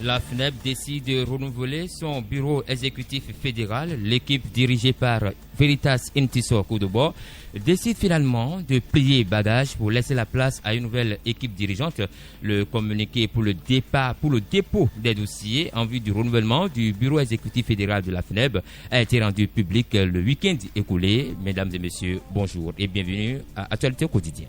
La FNEB décide de renouveler son bureau exécutif fédéral. L'équipe dirigée par Veritas Intisor Koudoubo décide finalement de plier bagage pour laisser la place à une nouvelle équipe dirigeante. Le communiqué pour le dépôt des dossiers en vue du renouvellement du bureau exécutif fédéral de la FNEB a été rendu public le week-end écoulé. Mesdames et messieurs, bonjour et bienvenue à Actualité au quotidien.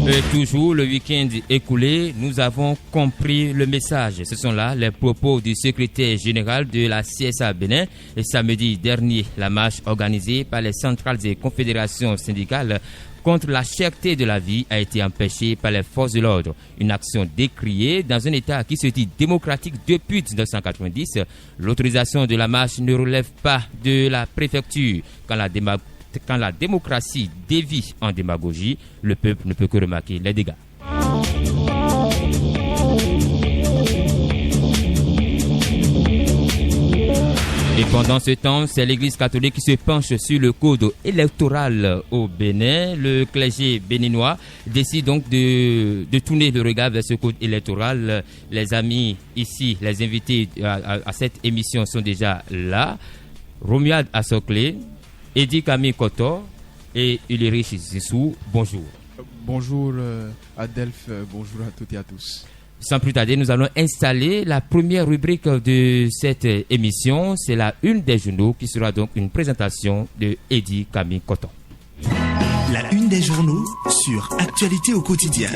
Et toujours le week-end écoulé, nous avons compris le message. Ce sont là les propos du secrétaire général de la CSA Bénin. Et samedi dernier, la marche organisée par les centrales et confédérations syndicales contre la cherté de la vie a été empêchée par les forces de l'ordre. Une action décriée dans un État qui se dit démocratique depuis 1990. L'autorisation de la marche ne relève pas de la préfecture. Quand la démocratie dévie en démagogie, le peuple ne peut que remarquer les dégâts. Et pendant ce temps, c'est l'Église catholique qui se penche sur le code électoral au Bénin. Le clergé béninois décide donc de tourner le regard vers ce code électoral. Les amis ici, les invités à cette émission sont déjà là. Romuald Assoklé, Edi Camille Koto et Ulrich Zissou, bonjour. Bonjour Adelph, bonjour à toutes et à tous. Sans plus tarder, nous allons installer la première rubrique de cette émission. C'est la une des journaux qui sera donc une présentation de Edi Camille Koto. La une des journaux sur Actualité au quotidien.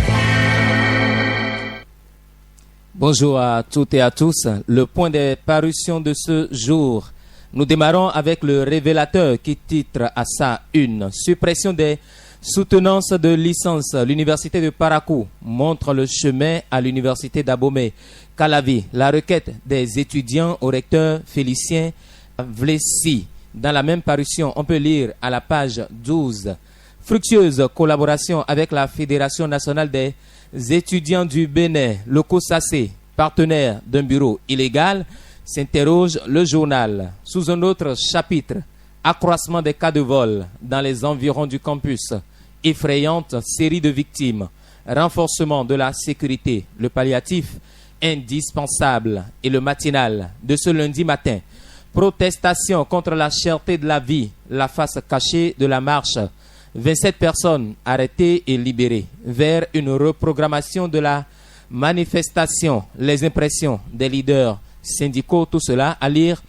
Bonjour à toutes et à tous. Le point des parutions de ce jour. Nous démarrons avec le révélateur qui titre à sa une. Suppression des soutenances de licence. L'université de Parakou montre le chemin à l'université d'Abomey. Calavi, la requête des étudiants au recteur Félicien Vlessi. Dans la même parution, on peut lire à la page 12. Fructueuse collaboration avec la Fédération nationale des étudiants du Bénin, le COSACE, partenaire d'un bureau illégal, s'interroge le journal. Sous un autre chapitre, accroissement des cas de vol dans les environs du campus, effrayante série de victimes, renforcement de la sécurité, le palliatif indispensable et le matinal de ce lundi matin. Protestation contre la cherté de la vie, la face cachée de la marche. 27 personnes arrêtées et libérées vers une reprogrammation de la manifestation. Les impressions des leaders syndicaux, tout cela à lire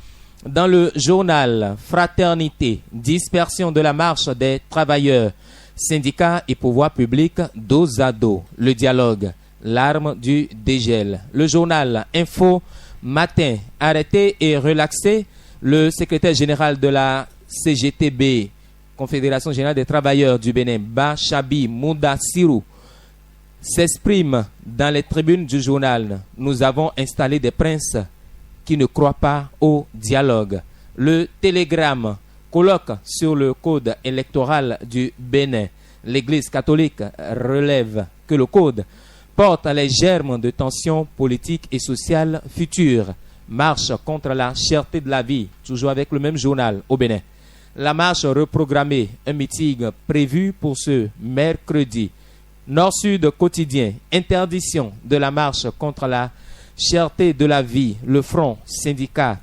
dans le journal. Fraternité, dispersion de la marche des travailleurs, syndicats et pouvoirs publics dos à dos. Le dialogue, l'arme du dégel. Le journal Info Matin, arrêté et relaxé. Le secrétaire général de la CGTB, Confédération générale des travailleurs du Bénin, Bachabi Mouda Sirou, s'exprime dans les tribunes du journal. Nous avons installé des princes qui ne croient pas au dialogue. Le Télégramme, colloque sur le code électoral du Bénin. L'Église catholique relève que le code porte les germes de tensions politiques et sociales futures. Marche contre la cherté de la vie, toujours avec le même journal au Bénin. La marche reprogrammée, un meeting prévu pour ce mercredi. Nord-Sud quotidien, interdiction de la marche contre la cherté de la vie. Le front syndical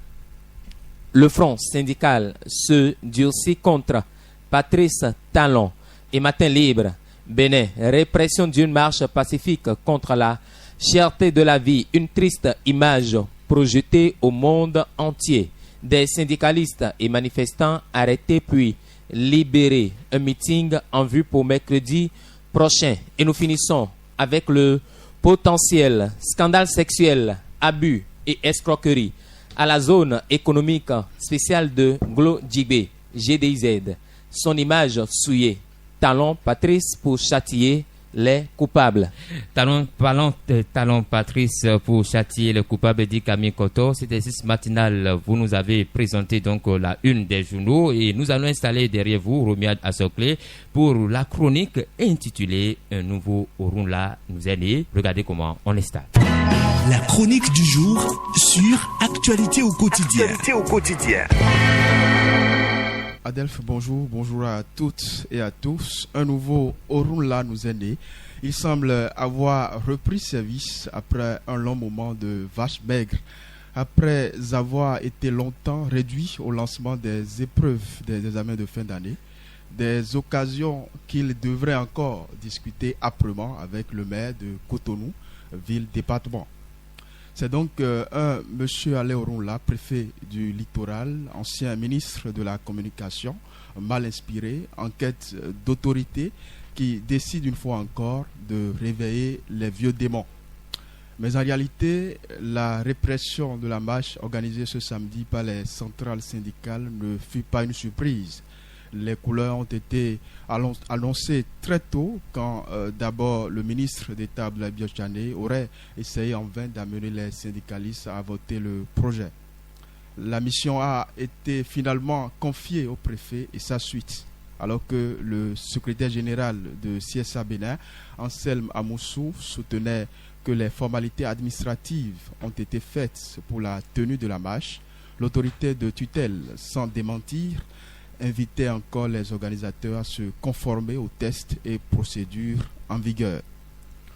se durcit contre Patrice Talon. Et Matin Libre, Bénin, répression d'une marche pacifique contre la cherté de la vie. Une triste image projetée au monde entier. Des syndicalistes et manifestants arrêtés puis libérés. Un meeting en vue pour mercredi prochain. Et nous finissons avec le potentiel scandale sexuel, abus et escroquerie à la zone économique spéciale de Glo-Djibé, GDIZ. Son image souillée. Talon Patrice pour châtier les coupables. Talon Patrice pour châtier les coupables, dit Camille Koto. C'était ce matinal. Vous nous avez présenté donc la une des journaux et nous allons installer derrière vous Romuald Assoklé pour la chronique intitulée Un nouveau Orunla nous est né. Regardez comment on installe. La chronique du jour sur Actualité au quotidien. Adelph, bonjour à toutes et à tous. Un nouveau Orunla nous est né. Il semble avoir repris service après un long moment de vache maigre. Après avoir été longtemps réduit au lancement des épreuves des examens de fin d'année, des occasions qu'il devrait encore discuter âprement avec le maire de Cotonou, ville-département. C'est donc un monsieur Alain Orunla, préfet du littoral, ancien ministre de la communication, mal inspiré, en quête d'autorité, qui décide une fois encore de réveiller les vieux démons. Mais en réalité, la répression de la marche organisée ce samedi par les centrales syndicales ne fut pas une surprise. Les couleurs ont été annoncées très tôt quand d'abord le ministre d'État Abdoulaye Biotchane aurait essayé en vain d'amener les syndicalistes à voter le projet. La mission a été finalement confiée au préfet et sa suite, alors que le secrétaire général de CSA Bénin, Anselme Amoussou, soutenait que les formalités administratives ont été faites pour la tenue de la marche. L'autorité de tutelle, sans démentir, invitait encore les organisateurs à se conformer aux tests et procédures en vigueur.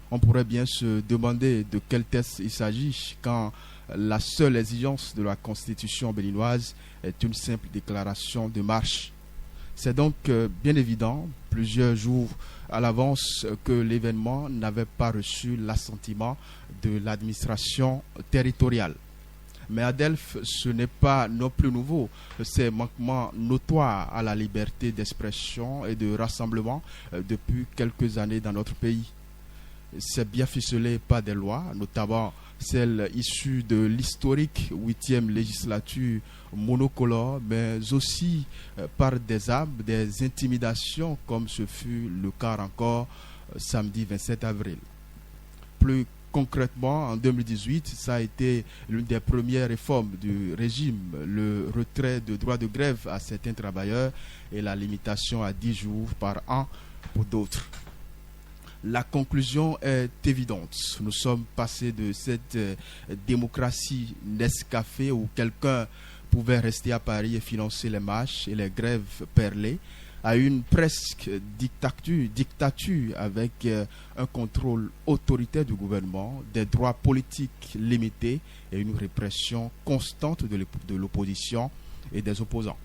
On pourrait bien se demander de quel test il s'agit quand la seule exigence de la Constitution béninoise est une simple déclaration de marche. C'est donc bien évident, plusieurs jours à l'avance, que l'événement n'avait pas reçu l'assentiment de l'administration territoriale. Mais à Delphes, ce n'est pas non plus nouveau. Ces manquements notoires à la liberté d'expression et de rassemblement depuis quelques années dans notre pays. C'est bien ficelé par des lois, notamment celles issues de l'historique 8e législature monocolore, mais aussi par des armes, des intimidations, comme ce fut le cas encore samedi 27 avril. Plus concrètement, en 2018, ça a été l'une des premières réformes du régime, le retrait de droit de grève à certains travailleurs et la limitation à 10 jours par an pour d'autres. La conclusion est évidente. Nous sommes passés de cette démocratie Nescafé où quelqu'un pouvait rester à Paris et financer les marches et les grèves perlées à une presque dictature avec un contrôle autoritaire du gouvernement, des droits politiques limités et une répression constante de l'opposition et des opposants.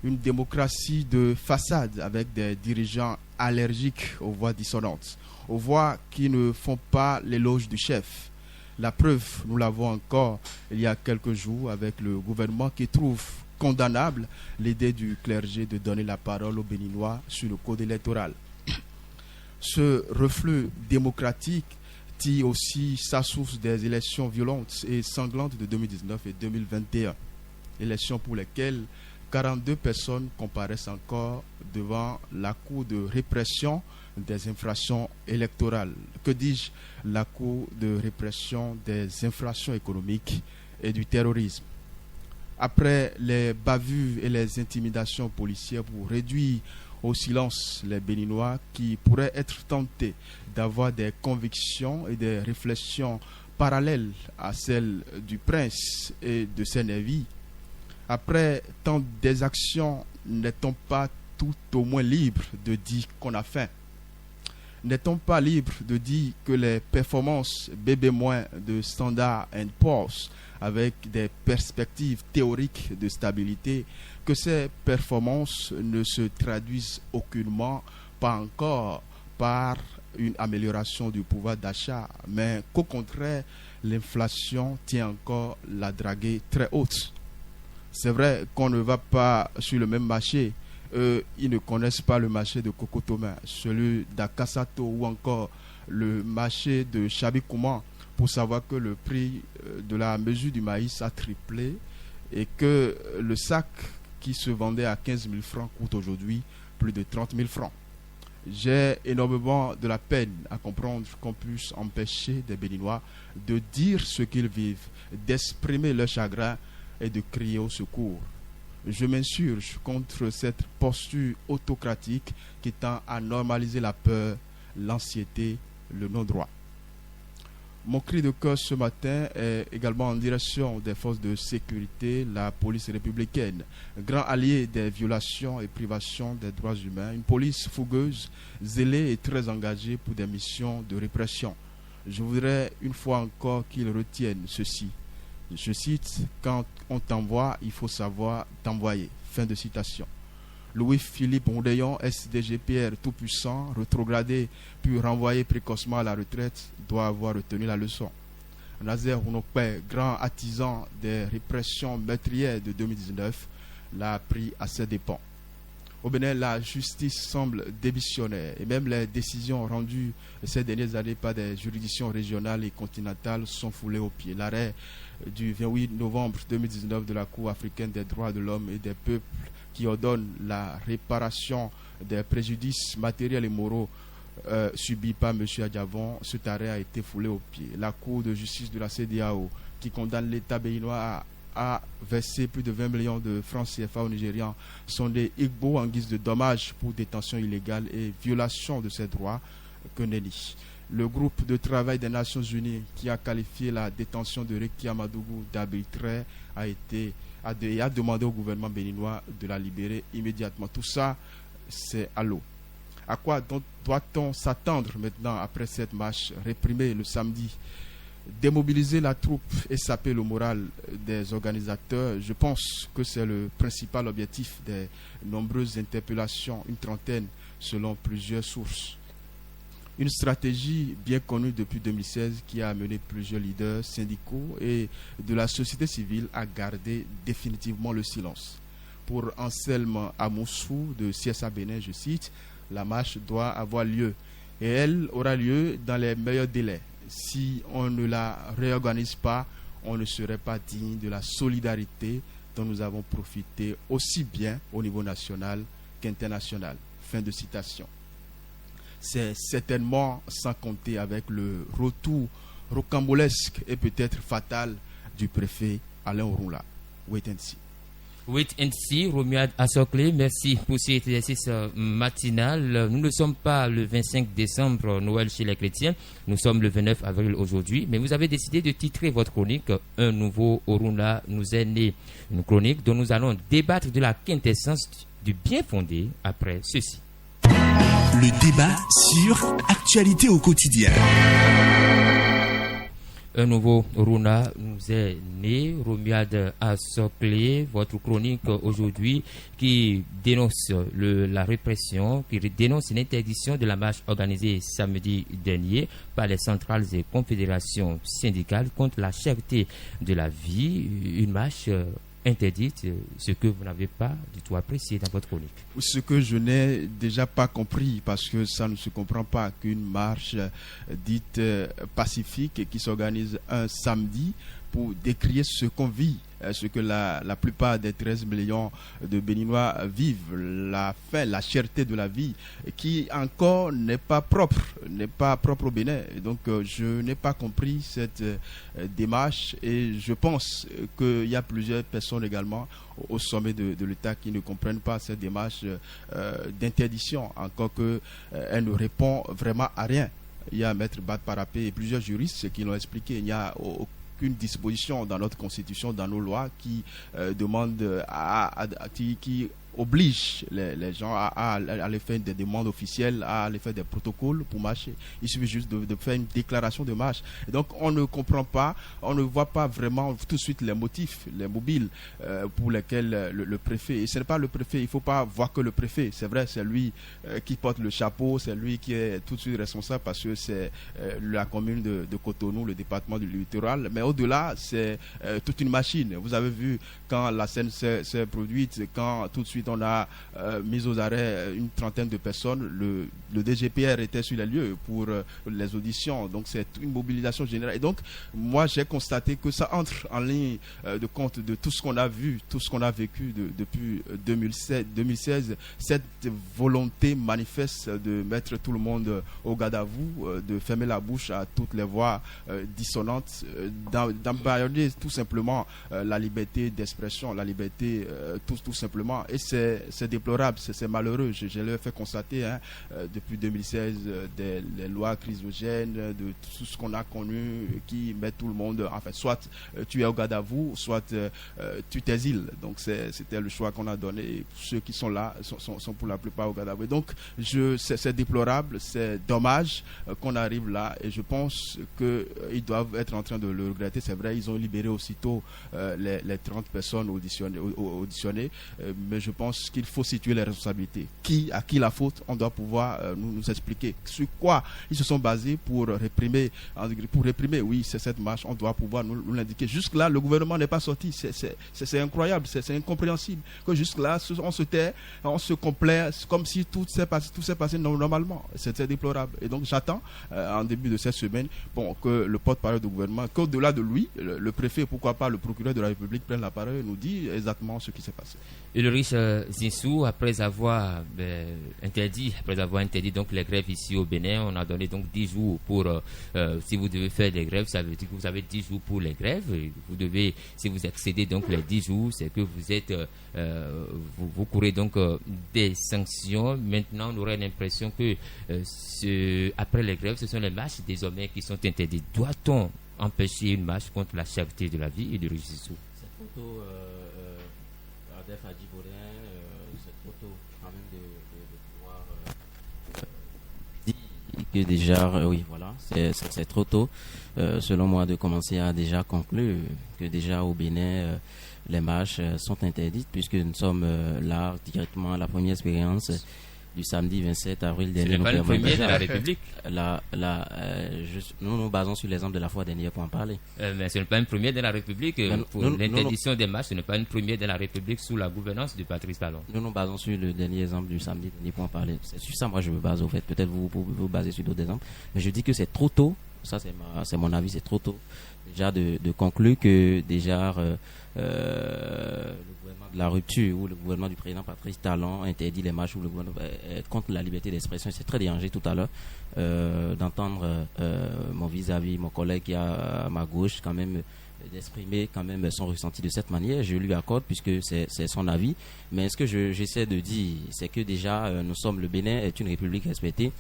Une démocratie de façade avec des dirigeants allergiques aux voix dissonantes, aux voix qui ne font pas l'éloge du chef. La preuve, nous l'avons encore il y a quelques jours avec le gouvernement qui trouve condamnable l'idée du clergé de donner la parole aux Béninois sur le code électoral. Ce reflux démocratique tire aussi sa source des élections violentes et sanglantes de 2019 et 2021. Élections pour lesquelles 42 personnes comparaissent encore devant la Cour de répression des infractions électorales. Que dis-je? La Cour de répression des infractions économiques et du terrorisme. Après les bavures et les intimidations policières pour réduire au silence les Béninois qui pourraient être tentés d'avoir des convictions et des réflexions parallèles à celles du prince et de ses névis, après tant d'exactions, n'est-on pas tout au moins libre de dire qu'on a faim? N'est-on pas libre de dire que les performances bébé moins de Standard & Poor's avec des perspectives théoriques de stabilité, que ces performances ne se traduisent aucunement, pas encore par une amélioration du pouvoir d'achat, mais qu'au contraire, l'inflation tient encore la draguer très haute? C'est vrai qu'on ne va pas sur le même marché. Ils ne connaissent pas le marché de Cocotoma, celui d'Akasato ou encore le marché de Chabikouman pour savoir que le prix de la mesure du maïs a triplé et que le sac qui se vendait à 15 000 francs coûte aujourd'hui plus de 30 000 francs. J'ai énormément de la peine à comprendre qu'on puisse empêcher des Béninois de dire ce qu'ils vivent, d'exprimer leur chagrin et de crier au secours. Je m'insurge contre cette posture autocratique qui tend à normaliser la peur, l'anxiété, le non-droit. Mon cri de cœur ce matin est également en direction des forces de sécurité, la police républicaine, grand allié des violations et privations des droits humains, une police fougueuse, zélée et très engagée pour des missions de répression. Je voudrais une fois encore qu'ils retiennent ceci. Je cite, « Quand on t'envoie, il faut savoir t'envoyer ». Fin de citation. Louis-Philippe Rondeillon, SDGPR tout-puissant, rétrogradé puis renvoyé précocement à la retraite, doit avoir retenu la leçon. Nazer Ounokpe, grand artisan des répressions meurtrières de 2019, l'a appris à ses dépens. Au Bénin, la justice semble démissionnaire et même les décisions rendues ces dernières années par des juridictions régionales et continentales sont foulées aux pieds. L'arrêt du 28 novembre 2019 de la Cour africaine des droits de l'homme et des peuples qui ordonne la réparation des préjudices matériels et moraux subis par M. Adjavon, cet arrêt a été foulé aux pieds. La Cour de justice de la CEDEAO qui condamne l'État béninois a versé plus de 20 millions de francs CFA aux Nigérians Sondé Igbo en guise de dommages pour détention illégale et violation de ses droits que nenni. Le groupe de travail des Nations Unies qui a qualifié la détention de Rekia Madougou d'arbitraire a demandé au gouvernement béninois de la libérer immédiatement. Tout ça, c'est à l'eau. À quoi doit-on s'attendre maintenant après cette marche réprimée le samedi? Démobiliser la troupe et saper le moral des organisateurs, je pense que c'est le principal objectif des nombreuses interpellations, une trentaine selon plusieurs sources. Une stratégie bien connue depuis 2016 qui a amené plusieurs leaders syndicaux et de la société civile à garder définitivement le silence. Pour Anselme Amoussou de CSA Bénin, je cite, « La marche doit avoir lieu et elle aura lieu dans les meilleurs délais. Si on ne la réorganise pas, on ne serait pas digne de la solidarité dont nous avons profité aussi bien au niveau national qu'international. » Fin de citation. C'est certainement sans compter avec le retour rocambolesque et peut-être fatal du préfet Alain Orunla. Wait and see. Wait and see, Romuald Assoklé, merci pour cet exercice matinal. Nous ne sommes pas le 25 décembre, Noël chez les chrétiens, nous sommes le 29 avril aujourd'hui, mais vous avez décidé de titrer votre chronique « Un nouveau Orunla nous est né ». Une chronique dont nous allons débattre de la quintessence du bien fondé après ceci. Le débat sur Actualité au quotidien. Un nouveau Orunla nous est né. Romuald Assoklé, votre chronique aujourd'hui qui dénonce la répression, qui dénonce l'interdiction de la marche organisée samedi dernier par les centrales et confédérations syndicales contre la cherté de la vie. Une marche interdite, ce que vous n'avez pas du tout apprécié dans votre chronique. Ce que je n'ai déjà pas compris, parce que ça ne se comprend pas qu'une marche dite pacifique qui s'organise un samedi pour décrier ce qu'on vit, ce que la plupart des 13 millions de Béninois vivent, la faim, la cherté de la vie, qui encore n'est pas propre au Bénin. Et donc je n'ai pas compris cette démarche et je pense qu'il y a plusieurs personnes également au sommet de l'État qui ne comprennent pas cette démarche d'interdiction, encore qu'elle ne répond vraiment à rien. Il y a Maître Bad Parapé et plusieurs juristes qui l'ont expliqué. Il n'y a aucune disposition dans notre constitution, dans nos lois qui demande qui oblige les gens à aller faire des demandes officielles, à aller faire des protocoles pour marcher. Il suffit juste de faire une déclaration de marche. Et donc on ne comprend pas, on ne voit pas vraiment tout de suite les motifs, les mobiles pour lesquels le préfet, et ce n'est pas le préfet, il ne faut pas voir que le préfet, c'est vrai, c'est lui qui porte le chapeau, c'est lui qui est tout de suite responsable parce que c'est la commune de Cotonou, le département du littoral, mais au-delà, c'est toute une machine. Vous avez vu quand la scène s'est produite, quand tout de suite on a mis aux arrêts une trentaine de personnes, le DGPR était sur les lieux pour les auditions, donc c'est une mobilisation générale. Et donc moi j'ai constaté que ça entre en ligne de compte de tout ce qu'on a vu, tout ce qu'on a vécu depuis 2016, cette volonté manifeste de mettre tout le monde au garde à vous, de fermer la bouche à toutes les voix dissonantes, d'embarrader tout simplement la liberté d'expression, la liberté tout simplement. Et c'est déplorable, c'est malheureux. Je l'ai fait constater depuis 2016 des lois chrysogènes, de tout ce qu'on a connu qui met tout le monde, en fait, soit tu es au garde à vous, soit tu t'exiles. Donc c'était le choix qu'on a donné. Ceux qui sont là sont pour la plupart au garde à vous. Donc c'est déplorable, c'est dommage qu'on arrive là, et je pense qu'ils doivent être en train de le regretter. C'est vrai, ils ont libéré aussitôt les 30 personnes auditionnées, mais je pense qu'il faut situer les responsabilités. À qui la faute? On doit pouvoir nous expliquer sur quoi ils se sont basés pour réprimer. Oui, c'est cette marche, on doit pouvoir nous l'indiquer. Jusque-là, le gouvernement n'est pas sorti. C'est incroyable, c'est incompréhensible que jusque-là, on se tait, on se complaît comme si tout s'est passé normalement. C'est déplorable. Et donc j'attends en début de cette semaine que le porte-parole du gouvernement, qu'au-delà de lui, le préfet, pourquoi pas le procureur de la République prenne la parole et nous dit exactement ce qui s'est passé. Ulrich Zinsou, après avoir interdit donc les grèves ici au Bénin, on a donné donc 10 jours pour si vous devez faire des grèves, ça veut dire que vous avez 10 jours pour les grèves. Vous devez, si vous excédez donc les 10 jours, c'est que vous êtes vous courez donc des sanctions. Maintenant, on aurait l'impression que après les grèves, ce sont les marches désormais qui sont interdites. Doit-on empêcher une marche contre la cherté de la vie et de Régissou? C'est trop tôt, Adef Adjiborin, c'est trop tôt quand même de pouvoir dire que déjà, oui, voilà, c'est trop tôt, selon moi, de commencer à déjà conclure que déjà au Bénin, les marches sont interdites, puisque nous sommes là directement à la première expérience du samedi 27 avril dernier. Ce n'est pas le premier de la République. Nous nous basons sur l'exemple de la fois dernière pour en parler. Mais ce n'est pas un premier de la République. Pour l'interdiction des marches, ce n'est pas un premier de la République sous la gouvernance de Patrice Talon. Nous nous basons sur le dernier exemple du samedi dernier pour en parler. C'est sur ça, moi, je me base au fait. Peut-être vous pouvez vous baser sur d'autres exemples. Mais je dis que c'est trop tôt. Ça, c'est mon avis. C'est trop tôt déjà de conclure que déjà le gouvernement de la rupture ou le gouvernement du président Patrice Talon interdit les marches ou le gouvernement contre la liberté d'expression. C'est très dérangé tout à l'heure d'entendre mon vis-à-vis, mon collègue qui est à ma gauche quand même d'exprimer quand même son ressenti de cette manière. Je lui accorde puisque c'est son avis. Mais ce que j'essaie de dire, c'est que déjà le Bénin est une république respectée.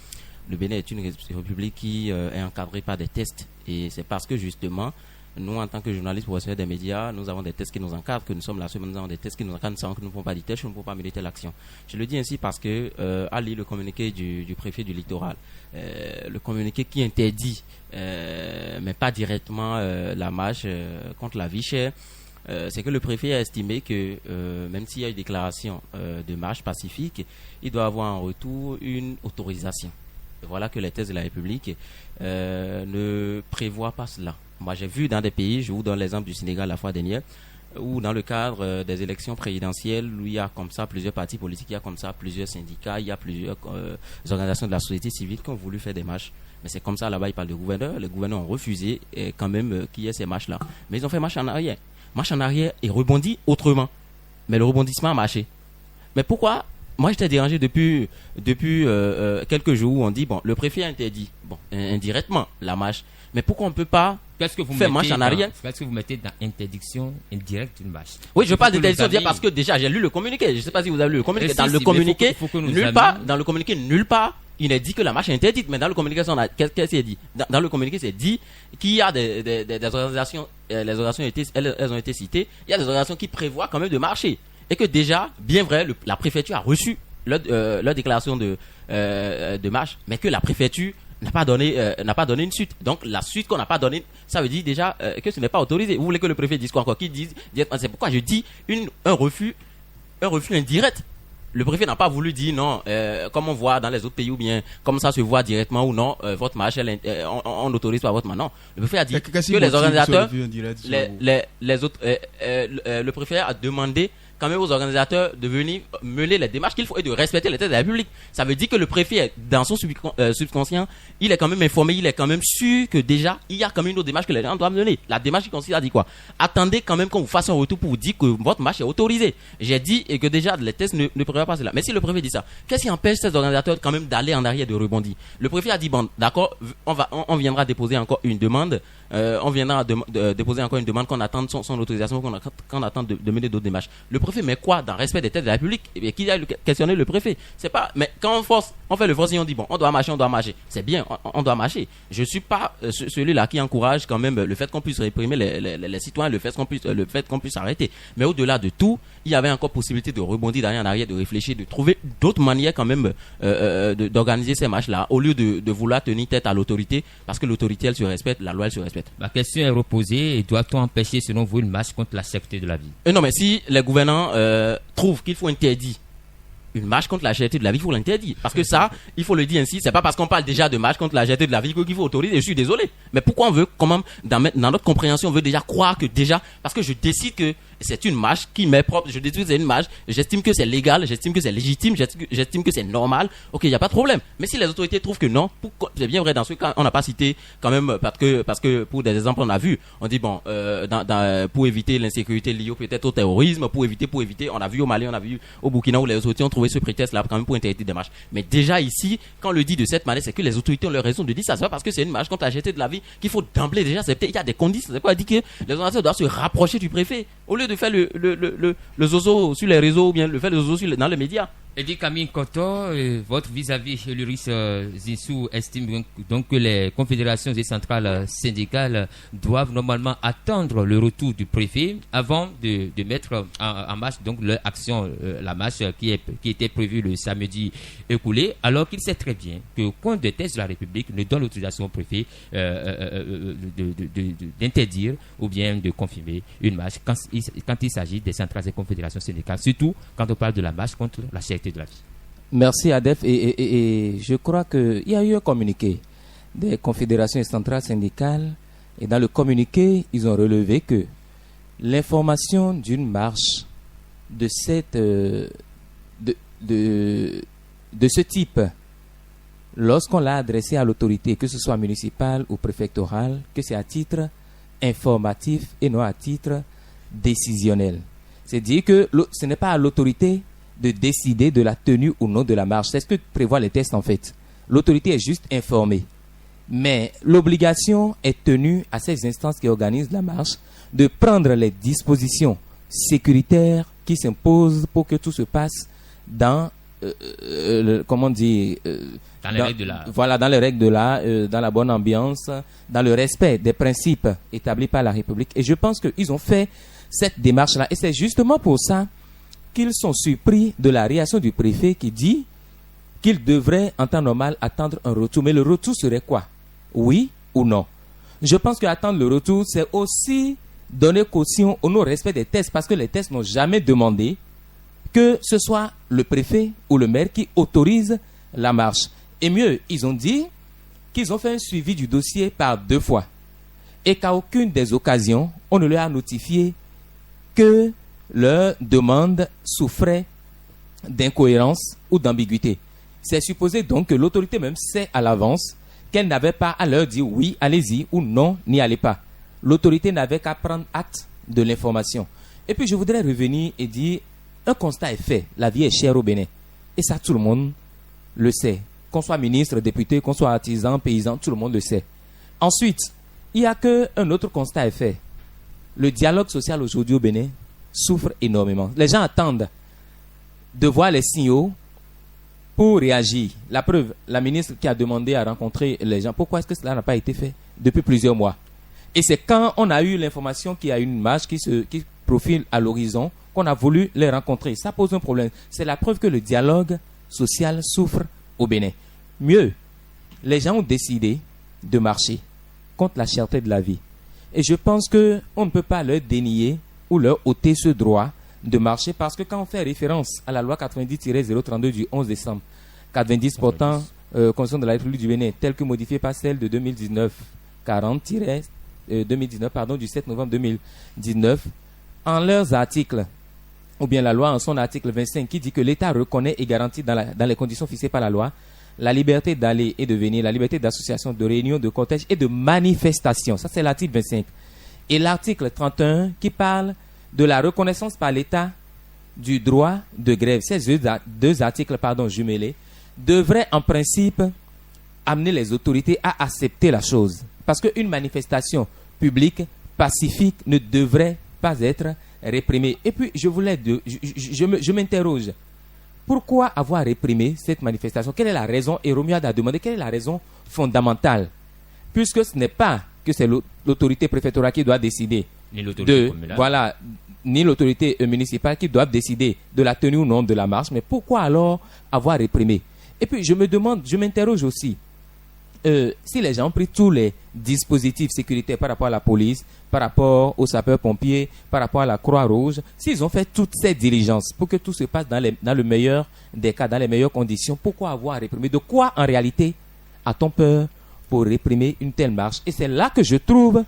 Le Bénin est une république qui est encadrée par des tests. Et c'est parce que justement, nous, en tant que journalistes professionnels des médias, nous avons des tests qui nous encadrent, que nous sommes là seulement, nous avons des tests qui nous encadrent, nous savons que nous ne pouvons pas dire telle chose, nous ne pouvons pas mener telle action. Je le dis ainsi parce que, à lire le communiqué du préfet du littoral, le communiqué qui interdit, mais pas directement la marche contre la vie chère, c'est que le préfet a estimé que même s'il y a une déclaration de marche pacifique, il doit avoir en retour une autorisation. Voilà que les thèses de la République ne prévoient pas cela. Moi, j'ai vu dans des pays, je vous donne l'exemple du Sénégal la fois dernière, où dans le cadre des élections présidentielles, où il y a comme ça plusieurs partis politiques, il y a comme ça plusieurs syndicats, il y a plusieurs organisations de la société civile qui ont voulu faire des marches. Mais c'est comme ça, là-bas, ils parlent de gouverneurs. Les gouverneurs ont refusé quand même qu'il y ait ces marches-là. Mais ils ont fait marche en arrière. Marche en arrière et rebondit autrement. Mais le rebondissement a marché. Mais pourquoi? Moi, j'étais dérangé depuis quelques jours où on dit, bon, le préfet a interdit, indirectement, la marche. Mais pourquoi on ne peut pas faire marche en arrière? Qu'est-ce que vous mettez dans interdiction indirecte d'une marche? Oui, je parle d'interdiction directe parce que déjà, j'ai lu le communiqué. Je ne sais pas si vous avez lu le communiqué. Dans le communiqué, nulle part, il est dit que la marche est interdite. Mais dans le communiqué, qu'est-ce qu'il est dit? Dans le communiqué, c'est dit qu'il y a des organisations, elles ont été citées, il y a des organisations qui prévoient quand même de marcher. Et que déjà, bien vrai, la préfecture a reçu leur déclaration de marche, mais que la préfecture n'a pas donné une suite. Donc la suite qu'on n'a pas donnée, ça veut dire déjà que ce n'est pas autorisé. Vous voulez que le préfet dise quoi encore? Qu'il dise, c'est pourquoi je dis un refus indirect. Le préfet n'a pas voulu dire non, comme on voit dans les autres pays ou bien comme ça se voit directement ou non, votre marche, on n'autorise pas votre marche. Non, le préfet a dit que les organisateurs, le préfet a demandé quand même aux organisateurs de venir mener les démarches qu'il faut et de respecter les thèses de la République. Ça veut dire que le préfet, dans son subconscient, il est quand même informé, il est quand même sûr que déjà, il y a quand même une autre démarche que les gens doivent mener. La démarche qui consiste à dire quoi? Attendez quand même qu'on vous fasse un retour pour vous dire que votre marche est autorisée. J'ai dit et que déjà, les tests ne prévoient pas cela. Mais si le préfet dit ça, qu'est-ce qui empêche ces organisateurs quand même d'aller en arrière et de rebondir? Le préfet a dit, bon, d'accord, on viendra déposer encore une demande, déposer encore une demande qu'on attende son autorisation, qu'on attend de mener d'autres démarches. Le préfet. Mais quoi? Dans le respect des têtes de la République, et qui a questionné le préfet? C'est pas, mais quand on force, on fait le forcing, on dit bon, on doit marcher. C'est bien, on doit marcher. Je suis pas celui-là qui encourage quand même le fait qu'on puisse réprimer les citoyens, le fait qu'on puisse arrêter. Mais au-delà de tout, il y avait encore possibilité de rebondir derrière en arrière, de réfléchir, de trouver d'autres manières quand même d'organiser ces marches-là, au lieu de vouloir tenir tête à l'autorité, parce que l'autorité, elle se respecte, la loi, elle se respecte. La question est reposée, et doit-on empêcher, selon vous, une marche contre la cherté de la vie? Non, mais si les gouvernants trouvent qu'il faut interdire une marche contre la cherté de la vie, il faut l'interdire. Parce que ça, il faut le dire ainsi, c'est pas parce qu'on parle déjà de marche contre la cherté de la vie qu'il faut autoriser. Je suis désolé. Mais pourquoi on veut, quand même, dans notre compréhension, on veut déjà croire que déjà, parce que je décide que c'est une marche qui m'est propre, je décide que c'est une marche, j'estime que c'est légal, j'estime que c'est légitime, j'estime que c'est normal, ok, il n'y a pas de problème. Mais si les autorités trouvent que non, c'est bien vrai, dans ce cas, on n'a pas cité quand même, parce que pour des exemples, on a vu, on dit bon, pour éviter l'insécurité liée peut-être au terrorisme, pour éviter, on a vu au Mali, on a vu au Burkina où les autorités ont trouvé ce prétexte-là quand même pour interdire des marches. Mais déjà ici, quand on le dit de cette manière, c'est que les autorités ont leur raison de dire ça. C'est pas parce que c'est une marche contre la cherté de la vie qu'il faut d'emblée déjà accepter. Il y a des conditions. C'est quoi dire que les organisateurs doivent se rapprocher du préfet au lieu de faire le zozo sur les réseaux ou bien le faire le zozo dans les médias. Eddy Camille Koto, votre vis-à-vis, Luris Zinsou, estime donc que les confédérations et centrales syndicales doivent normalement attendre le retour du préfet avant de mettre en marche donc leur action, la marche qui était prévue le samedi écoulé, alors qu'il sait très bien que quand des textes de la République ne donnent l'autorisation au préfet d'interdire ou bien de confirmer une marche quand il s'agit des centrales et confédérations syndicales, surtout quand on parle de la marche contre la cherté de la vie. Merci Adef, et je crois qu'il y a eu un communiqué des confédérations et centrales syndicales, et dans le communiqué, ils ont relevé que l'information d'une marche de ce type, lorsqu'on l'a adressée à l'autorité, que ce soit municipale ou préfectorale, que c'est à titre informatif et non à titre décisionnel. C'est-à-dire que ce n'est pas à l'autorité de décider de la tenue ou non de la marche. C'est ce que prévoient les textes en fait. L'autorité est juste informée. Mais l'obligation est tenue à ces instances qui organisent la marche de prendre les dispositions sécuritaires qui s'imposent pour que tout se passe dans dans les règles de l'art. Voilà, dans les règles de l'art, dans la bonne ambiance, dans le respect des principes établis par la République. Et je pense qu'ils ont fait cette démarche-là. Et c'est justement pour ça qu'ils sont surpris de la réaction du préfet qui dit qu'il devrait en temps normal attendre un retour. Mais le retour serait quoi? Oui ou non? Je pense qu'attendre le retour, c'est aussi donner caution au non-respect des tests, parce que les tests n'ont jamais demandé que ce soit le préfet ou le maire qui autorise la marche. Et mieux, ils ont dit qu'ils ont fait un suivi du dossier par 2 fois et qu'à aucune des occasions, on ne leur a notifié que leur demande souffrait d'incohérence ou d'ambiguïté. C'est supposé donc que l'autorité même sait à l'avance qu'elle n'avait pas à leur dire oui, allez-y ou non, n'y allez pas. L'autorité n'avait qu'à prendre acte de l'information. Et puis je voudrais revenir et dire, un constat est fait, la vie est chère au Bénin. Et ça, tout le monde le sait. Qu'on soit ministre, député, qu'on soit artisan, paysan, tout le monde le sait. Ensuite, il n'y a qu'un autre constat est fait. Le dialogue social aujourd'hui au Bénin souffre énormément. Les gens attendent de voir les signaux pour réagir. La preuve, la ministre qui a demandé à rencontrer les gens, pourquoi est-ce que cela n'a pas été fait depuis plusieurs mois? Et c'est quand on a eu l'information qu'il y a une marche qui profile à l'horizon qu'on a voulu les rencontrer. Ça pose un problème. C'est la preuve que le dialogue social souffre au Bénin. Mieux, les gens ont décidé de marcher contre la cherté de la vie. Et je pense qu'on ne peut pas leur dénier ou leur ôter ce droit de marcher, parce que quand on fait référence à la loi 90-032 du 11 décembre 90 portant Constitution de la République du Bénin, telle que modifiée par celle de 2019-40-2019, du 7 novembre 2019, en leurs articles, ou bien la loi en son article 25 qui dit que l'État reconnaît et garantit dans les conditions fixées par la loi la liberté d'aller et de venir, la liberté d'association, de réunion, de cortège et de manifestation. Ça, c'est l'article 25. Et l'article 31 qui parle de la reconnaissance par l'État du droit de grève. Ces deux articles jumelés devraient en principe amener les autorités à accepter la chose. Parce qu'une manifestation publique, pacifique, ne devrait pas être réprimé. Et puis, je m'interroge. Pourquoi avoir réprimé cette manifestation? Quelle est la raison? Et Romuald a demandé quelle est la raison fondamentale. Puisque ce n'est pas que c'est l'autorité préfectorale qui doit décider. Ni l'autorité communale. Voilà, ni l'autorité municipale qui doivent décider de la tenue ou non de la marche. Mais pourquoi alors avoir réprimé? Et puis, je m'interroge aussi. Si les gens ont pris tous les dispositifs sécuritaires par rapport à la police, par rapport aux sapeurs-pompiers, par rapport à la Croix-Rouge, s'ils ont fait toutes ces diligences pour que tout se passe dans le meilleur des cas, dans les meilleures conditions, pourquoi avoir réprimé? De quoi, en réalité, a-t-on peur pour réprimer une telle marche? Et c'est là que je trouve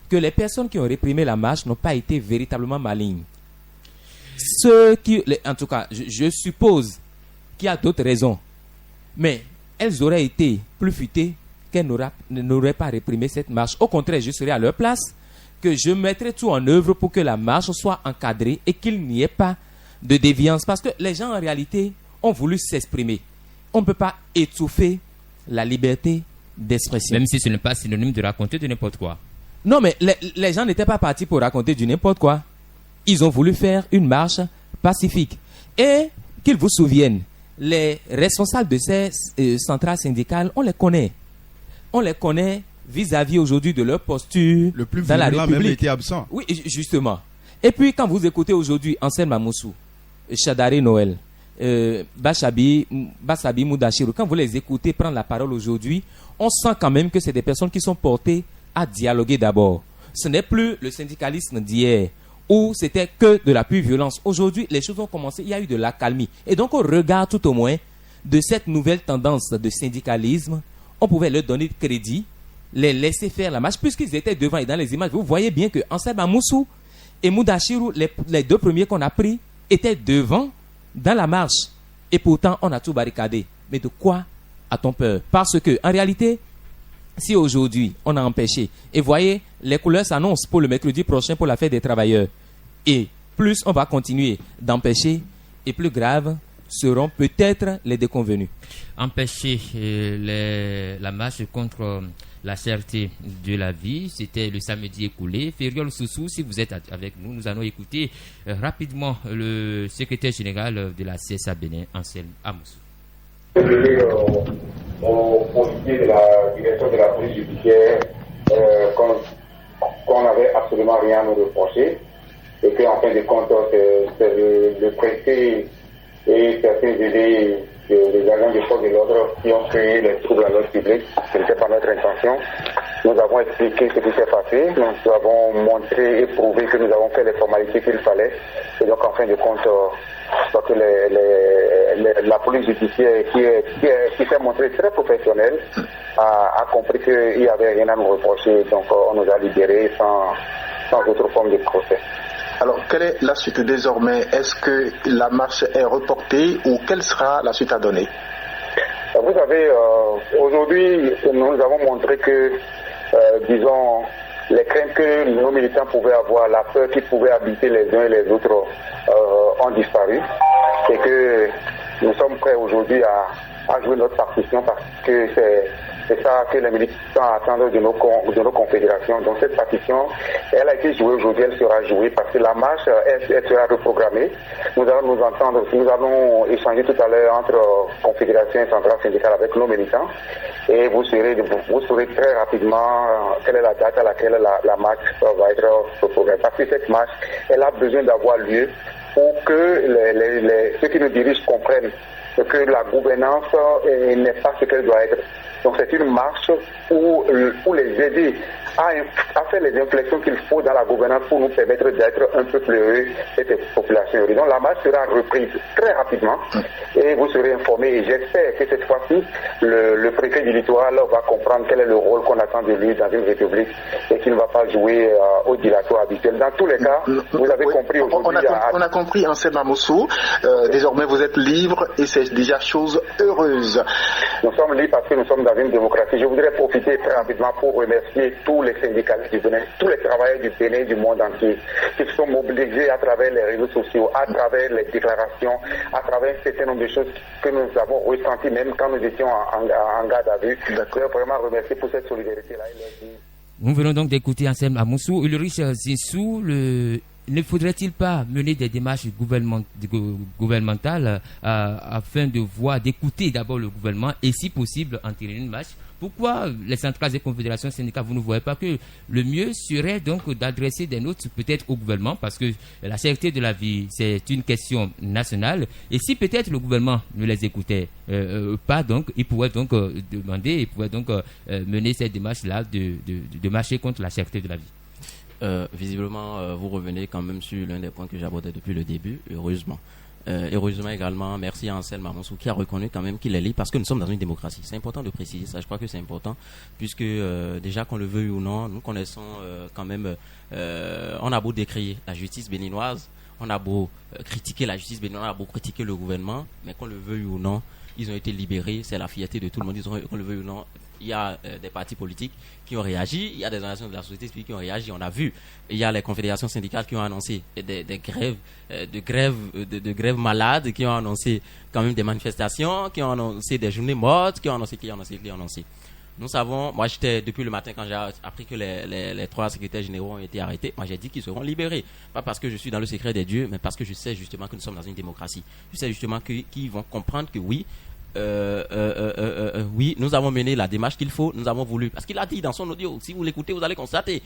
que les personnes qui ont réprimé la marche n'ont pas été véritablement malignes. En tout cas, je suppose qu'il y a d'autres raisons, mais elles auraient été plus futées qu'elles n'auraient pas réprimé cette marche. Au contraire, je serais à leur place, que je mettrais tout en œuvre pour que la marche soit encadrée et qu'il n'y ait pas de déviance. Parce que les gens, en réalité, ont voulu s'exprimer. On ne peut pas étouffer la liberté d'expression. Même si ce n'est pas synonyme de raconter de n'importe quoi. Non, mais les gens n'étaient pas partis pour raconter du n'importe quoi. Ils ont voulu faire une marche pacifique. Et qu'ils vous souviennent, les responsables de ces centrales syndicales, on les connaît. On les connaît vis-à-vis aujourd'hui de leur posture Le plus dans la virulent République. même était absent. Oui, justement. Et puis, quand vous écoutez aujourd'hui Anselme Amoussou, Chadari Noël, Bassabi Moudachirou, quand vous les écoutez prendre la parole aujourd'hui, on sent quand même que c'est des personnes qui sont portées à dialoguer d'abord. Ce n'est plus le syndicalisme d'hier, où c'était que de la pure violence. Aujourd'hui, les choses ont commencé, il y a eu de l'accalmie. Et donc, au regard tout au moins de cette nouvelle tendance de syndicalisme, on pouvait leur donner crédit, les laisser faire la marche, puisqu'ils étaient devant. Et dans les images, vous voyez bien que Anselme Amoussou et Moudachirou, les deux premiers qu'on a pris, étaient devant dans la marche. Et pourtant, on a tout barricadé. Mais de quoi a-t-on peur? Parce que, en réalité, si aujourd'hui, on a empêché, et voyez, les couleurs s'annoncent pour le mercredi prochain pour la fête des travailleurs. Et plus on va continuer d'empêcher, et plus graves seront peut-être les déconvenus. Empêcher la marche contre la cherté de la vie, c'était le samedi écoulé. Fériol Soussou, si vous êtes avec nous, nous allons écouter rapidement le secrétaire général de la CSA Bénin, Anselme Amoussou. Aux policiers de la direction de la police judiciaire qu'on n'avait absolument rien à nous reprocher et qu'en fin de compte, c'est le préfet et certains élèves des agents de force de l'ordre qui ont créé les troubles à l'ordre public. Ce n'était pas notre intention. Nous avons expliqué ce qui s'est passé. Nous avons montré et prouvé que nous avons fait les formalités qu'il fallait. Et donc, en fin de compte, parce que la police judiciaire qui s'est montrée très professionnelle a compris qu'il n'y avait rien à nous reprocher. Donc, on nous a libérés sans autre forme de procès. Alors, quelle est la suite désormais? Est-ce que la marche est reportée ou quelle sera la suite à donner? Vous savez, aujourd'hui, nous avons montré que, disons, les craintes que nos militants pouvaient avoir, la peur qu'ils pouvaient habiter les uns et les autres ont disparu. Et que nous sommes prêts aujourd'hui à jouer notre partition parce que c'est ça que les militants attendent de nos confédérations. Donc cette partition, elle a été jouée aujourd'hui, elle sera jouée parce que la marche, elle sera reprogrammée. Nous allons nous entendre, nous allons échanger tout à l'heure entre confédération et centrale syndicale avec nos militants. Et vous saurez très rapidement quelle est la date à laquelle la marche va être reprogrammée. Parce que cette marche, elle a besoin d'avoir lieu pour que ceux qui nous dirigent comprennent que la gouvernance n'est pas ce qu'elle doit être. Donc c'est une marche pour les aider à faire les inflexions qu'il faut dans la gouvernance pour nous permettre d'être un peu plus heureux cette population. Donc la marche sera reprise très rapidement et vous serez informés. Et j'espère que cette fois-ci, le préfet du littoral va comprendre quel est le rôle qu'on attend de lui dans une république et qu'il ne va pas jouer au dilatoire habituel. Dans tous les cas, vous avez compris aujourd'hui. On a compris, Anselme Amoussou. Désormais, vous êtes libre et c'est déjà chose heureuse. Nous sommes libres parce que nous sommes dans une démocratie. Je voudrais profiter très rapidement pour remercier tous les syndicalistes du Bénin, tous les travailleurs du Bénin, du monde entier, qui se sont mobilisés à travers les réseaux sociaux, à travers les déclarations, à travers un certain nombre de choses que nous avons ressenties même quand nous étions en garde à vue. Je voudrais vraiment remercier pour cette solidarité-là. Nous venons donc d'écouter Anselme Amoussou, Ulrich Zinsou, le ne faudrait-il pas mener des démarches gouvernementales afin de voir, d'écouter d'abord le gouvernement et si possible en tirer une marche? Pourquoi les centrales et confédérations syndicales, vous ne voyez pas que le mieux serait donc d'adresser des notes peut-être au gouvernement, parce que la cherté de la vie, c'est une question nationale, et si peut-être le gouvernement ne les écoutait pas, donc il pourrait donc demander, il pourrait donc mener cette démarche-là de marcher contre la cherté de la vie. Visiblement, vous revenez quand même sur l'un des points que j'abordais depuis le début, heureusement. Heureusement également, merci à Ansel Mamonsou qui a reconnu quand même qu'il est libre parce que nous sommes dans une démocratie. C'est important de préciser ça, je crois que c'est important puisque déjà qu'on le veuille ou non, nous connaissons quand même, on a beau décrier la justice béninoise, on a beau critiquer la justice béninoise, on a beau critiquer le gouvernement, mais qu'on le veuille ou non, ils ont été libérés, c'est la fierté de tout le monde, qu'on le veuille ou non. Il y a des partis politiques qui ont réagi, il y a des organisations de la société civile qui ont réagi, on a vu. Il y a les confédérations syndicales qui ont annoncé des grèves, de grèves malades, qui ont annoncé quand même des manifestations, qui ont annoncé des journées mortes, qui ont annoncé. Nous savons, moi j'étais depuis le matin quand j'ai appris que les 3 secrétaires généraux ont été arrêtés, moi j'ai dit qu'ils seront libérés. Pas parce que je suis dans le secret des dieux, mais parce que je sais justement que nous sommes dans une démocratie. Je sais justement qu'ils vont comprendre que oui, oui, nous avons mené la démarche qu'il faut, nous avons voulu, parce qu'il a dit dans son audio, si vous l'écoutez, vous allez constater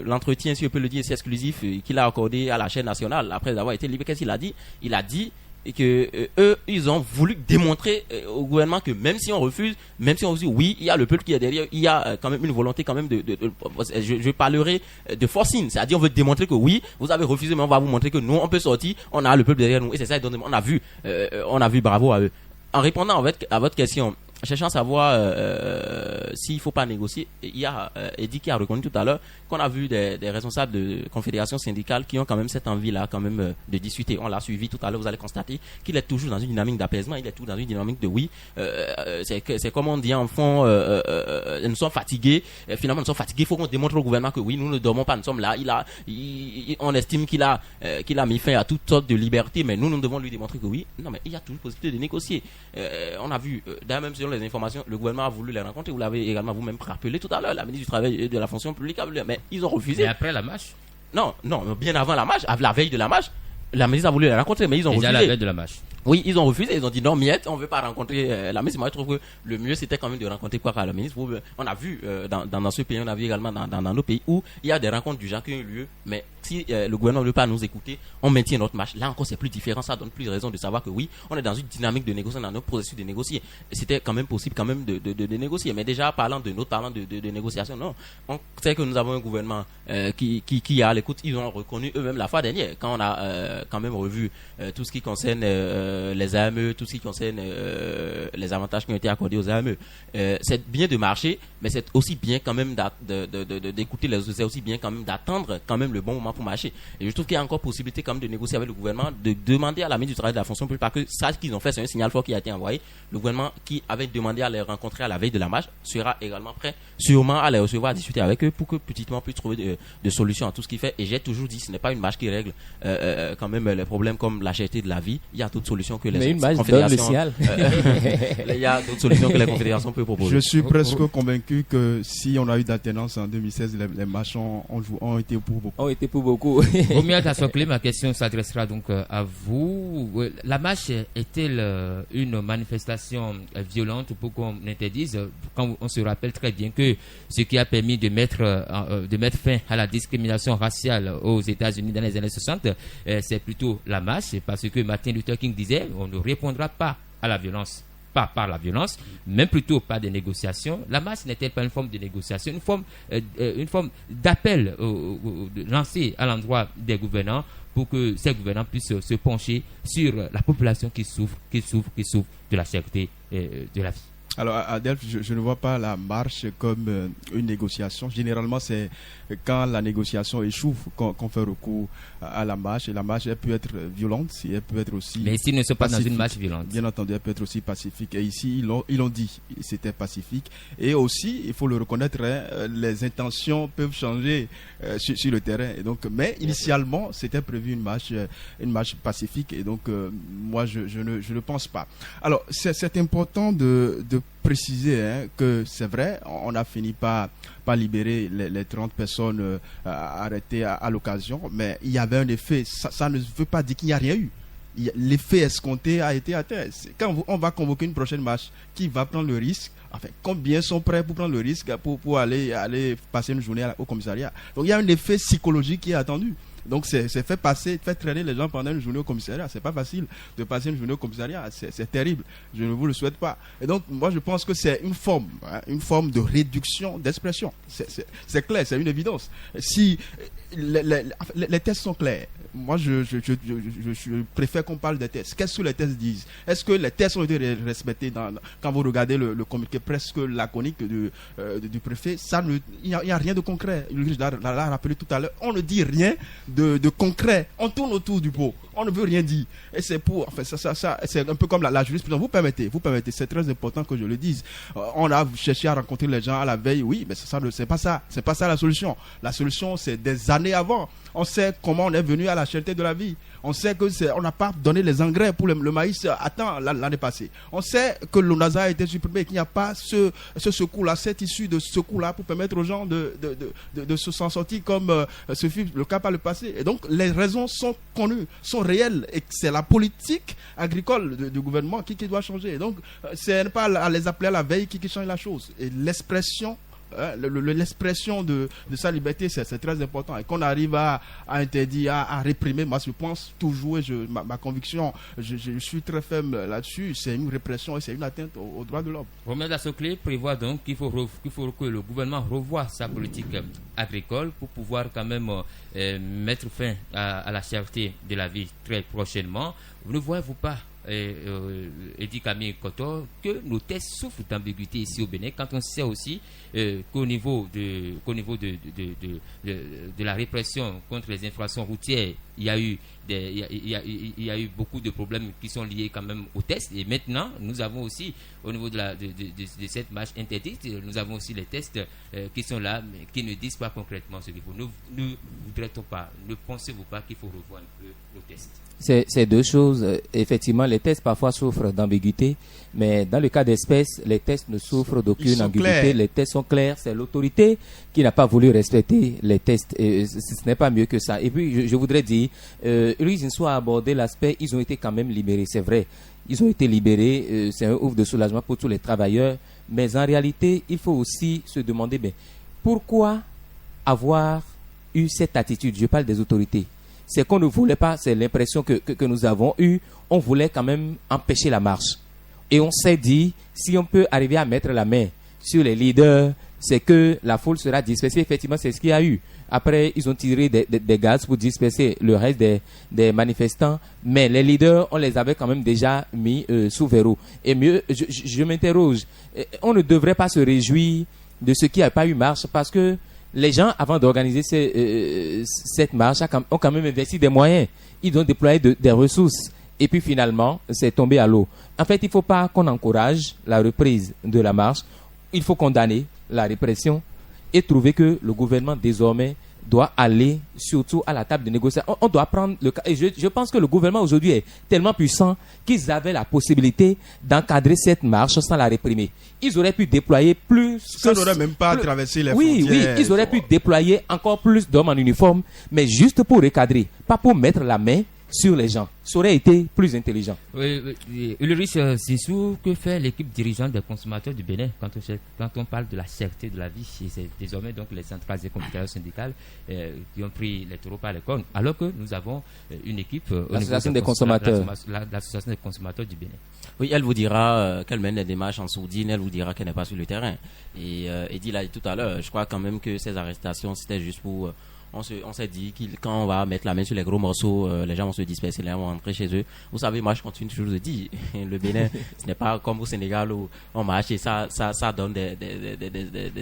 l'entretien, si on peut le dire, c'est exclusif qu'il a accordé à la chaîne nationale après avoir été libéré. Qu'est-ce qu'il a dit? Il a dit que eux, ils ont voulu démontrer au gouvernement que même si on refuse, oui, il y a le peuple qui est derrière, il y a quand même une volonté quand même je parlerai de forcing, c'est-à-dire on veut démontrer que oui, vous avez refusé, mais on va vous montrer que nous, on peut sortir, on a le peuple derrière nous, et c'est ça, on a vu, bravo à eux. En répondant à votre question, cherchant à savoir s'il ne faut pas négocier, il y a Eddie qui a reconnu tout à l'heure qu'on a vu des responsables de confédérations syndicales qui ont quand même cette envie-là quand même de discuter. On l'a suivi tout à l'heure, vous allez constater qu'il est toujours dans une dynamique d'apaisement, il est toujours dans une dynamique de oui. C'est comme on dit en fond, nous sommes fatigués, finalement nous sommes fatigués, il faut qu'on démontre au gouvernement que oui, nous ne dormons pas, nous sommes là, on estime qu'il a mis fin à toutes sortes de libertés, mais nous devons lui démontrer que oui. Non, mais il y a toujours possibilité de négocier. On a vu, d'ailleurs même selon les informations, le gouvernement a voulu les rencontrer, vous l'avez également vous-même rappelé tout à l'heure, la ministre du Travail et de la fonction publique, mais ils ont refusé. Et après la marche? Non, bien avant la marche, la veille de la marche, la ministre a voulu les rencontrer, mais ils ont refusé. Déjà la veille de la marche. Oui, ils ont refusé, ils ont dit non, miette, on ne veut pas rencontrer la ministre. Moi, je trouve que le mieux, c'était quand même de rencontrer quoi la ministre. On a vu dans ce pays, on a vu également dans nos pays où il y a des rencontres du genre qui ont eu lieu, mais si le gouvernement ne veut pas nous écouter, on maintient notre marche. Là encore, c'est plus différent, ça donne plus de raison de savoir que oui, on est dans une dynamique de négociation, dans notre processus de négocier. C'était quand même possible quand même de négocier. Mais déjà, parlant de négociation, non. On sait que nous avons un gouvernement qui est à l'écoute. Ils ont reconnu eux-mêmes la fois dernière, quand on a quand même revu tout ce qui concerne les AME, tout ce qui concerne les avantages qui ont été accordés aux AME. C'est bien de marcher, mais c'est aussi bien quand même d'écouter les autres, c'est aussi bien quand même d'attendre quand même le bon moment pour marcher. Et je trouve qu'il y a encore possibilité quand même de négocier avec le gouvernement, de demander à la ministre du Travail et de la fonction publique, parce que ça qu'ils ont fait, c'est un signal fort qui a été envoyé. Le gouvernement qui avait demandé à les rencontrer à la veille de la marche sera également prêt, sûrement à les recevoir, à discuter avec eux pour que petitement puissent trouver de solutions à tout ce qu'il fait. Et j'ai toujours dit, ce n'est pas une marche qui règle quand même les problèmes comme la cherté de la vie. Il y a d'autres solutions que les confédérations. Il y a d'autres solutions que les confédérations peuvent proposer. Je suis presque convaincu que si on a eu d'alternance en 2016, les marches ont été pour beaucoup. Oumia Tassokle, ma question s'adressera donc à vous. La marche est-elle une manifestation violente pour qu'on interdise, quand on se rappelle très bien que ce qui a permis de mettre fin à la discrimination raciale aux États-Unis dans les années 60, c'est plutôt la marche, parce que Martin Luther King disait on ne répondra pas à la violence, pas par la violence, mais plutôt par des négociations. La marche n'est-elle pas une forme de négociation, une forme d'appel lancé à l'endroit des gouvernants pour que ces gouvernants puissent se pencher sur la population qui souffre de la cherté de la vie? Alors, à Delphes, je ne vois pas la marche comme une négociation. Généralement, c'est quand la négociation échoue qu'on fait recours à la marche. Et la marche, elle peut être violente, elle peut être aussi. Mais ici, ne sont pas dans une marche violente. Bien entendu, elle peut être aussi pacifique. Et ici, ils l'ont dit, c'était pacifique. Et aussi, il faut le reconnaître, les intentions peuvent changer sur le terrain. Et donc, mais initialement, c'était prévu une marche pacifique. Et donc, moi, je ne pense pas. Alors, c'est important de préciser que c'est vrai, on a fini par libérer les 30 personnes arrêtées à l'occasion, mais il y avait un effet. Ça ne veut pas dire qu'il n'y a rien eu. L'effet escompté a été atteint. Quand on va convoquer une prochaine marche, qui va prendre le risque? Enfin, combien sont prêts pour prendre le risque pour aller passer une journée au commissariat? Donc il y a un effet psychologique qui est attendu. Donc c'est fait traîner les gens pendant une journée au commissariat. C'est pas facile de passer une journée au commissariat. C'est terrible. Je ne vous le souhaite pas. Et donc moi je pense que c'est une forme de réduction d'expression. C'est clair, c'est une évidence. Si les tests sont clairs, moi je préfère qu'on parle des tests. Qu'est-ce que les tests disent? Est-ce que les tests ont été respectés quand vous regardez le communiqué presque laconique du préfet? Il n'y a rien de concret. Ulrich l'a rappelé tout à l'heure. On ne dit rien de concret. On tourne autour du pot. On ne veut rien dire. Et c'est c'est un peu comme la jurisprudence. Vous permettez, c'est très important que je le dise. On a cherché à rencontrer les gens à la veille, oui, mais c'est pas ça. C'est pas ça la solution. La solution, c'est des années avant. On sait comment on est venu à la cherté de la vie. On sait on n'a pas donné les engrais pour le maïs à temps l'année passée. On sait que l'ONASA a été supprimé, qu'il n'y a pas ce secours-là, cette issue de secours-là pour permettre aux gens de s'en sortir comme ce fut le cas par le passé. Et donc les raisons sont connues, sont réelles, et c'est la politique agricole du gouvernement qui doit changer. Et donc ce n'est pas à les appeler à la veille qui change la chose. Et l'expression l'expression de sa liberté, c'est très important. Et qu'on arrive à interdire, à réprimer, moi je pense toujours, et ma conviction, je suis très ferme là-dessus, c'est une répression et c'est une atteinte aux droits de l'homme. Romain Dassoclé prévoit donc qu'il faut que le gouvernement revoie sa politique agricole pour pouvoir quand même mettre fin à la cherté de la vie très prochainement. Vous ne voyez-vous pas, Eddy Camille Koto, que nos tests souffrent d'ambiguïté ici au Bénin, quand on sait aussi qu'au niveau de la répression contre les infractions routières, il y a eu beaucoup de problèmes qui sont liés quand même aux tests. Et maintenant, nous avons aussi, au niveau de cette marche interdite, nous avons aussi les tests qui sont là, mais qui ne disent pas concrètement ce qu'il faut. Ne voudrait-on pas, ne pensez-vous pas qu'il faut revoir un peu nos tests? C'est deux choses. Effectivement, les tests parfois souffrent d'ambiguïté, mais dans le cas d'espèce, les tests ne souffrent d'aucune ambiguïté. Clairs. Les tests sont clairs. C'est l'autorité qui n'a pas voulu respecter les tests. Et ce n'est pas mieux que ça. Et puis, je voudrais dire, Ulrich Zinsou a abordé l'aspect, ils ont été quand même libérés. C'est vrai. Ils ont été libérés. C'est un ouf de soulagement pour tous les travailleurs. Mais en réalité, il faut aussi se demander, pourquoi avoir eu cette attitude? Je parle des autorités. C'est qu'on ne voulait pas, c'est l'impression que nous avons eue, on voulait quand même empêcher la marche. Et on s'est dit, si on peut arriver à mettre la main sur les leaders, c'est que la foule sera dispersée. Effectivement, c'est ce qu'il y a eu. Après, ils ont tiré des gaz pour disperser le reste des manifestants. Mais les leaders, on les avait quand même déjà mis sous verrou. Et mieux, je m'interroge, on ne devrait pas se réjouir de ce qui n'a pas eu marche, parce que les gens, avant d'organiser cette marche, ont quand même investi des moyens. Ils ont déployé des ressources. Et puis finalement, c'est tombé à l'eau. En fait, il ne faut pas qu'on encourage la reprise de la marche. Il faut condamner la répression et trouver que le gouvernement, désormais, doit aller surtout à la table de négociation. On doit prendre le cas. Et je pense que le gouvernement aujourd'hui est tellement puissant qu'ils avaient la possibilité d'encadrer cette marche sans la réprimer. Ils auraient pu déployer plus... Ça n'aurait même pas traversé les frontières. Oui, ils auraient pu déployer encore plus d'hommes en uniforme, mais juste pour recadrer, pas pour mettre la main sur les gens. Ça aurait été plus intelligent. Oui. Ulrich Zinsou, que fait l'équipe dirigeante des consommateurs du Bénin quand on parle de la cherté de la vie? C'est désormais donc les centrales et confédérations syndicales qui ont pris les taureaux par les cornes, alors que nous avons une équipe... L'association des consommateurs. L'association des consommateurs du Bénin. Oui, elle vous dira qu'elle mène des démarches en sourdine, elle vous dira qu'elle n'est pas sur le terrain. Et Eddy l'a dit tout à l'heure, je crois quand même que ces arrestations, c'était juste pour... On s'est dit que quand on va mettre la main sur les gros morceaux, les gens vont se disperser, les gens vont rentrer chez eux. Vous savez, moi je continue toujours de dire, le Bénin, ce n'est pas comme au Sénégal où on marche et ça donne des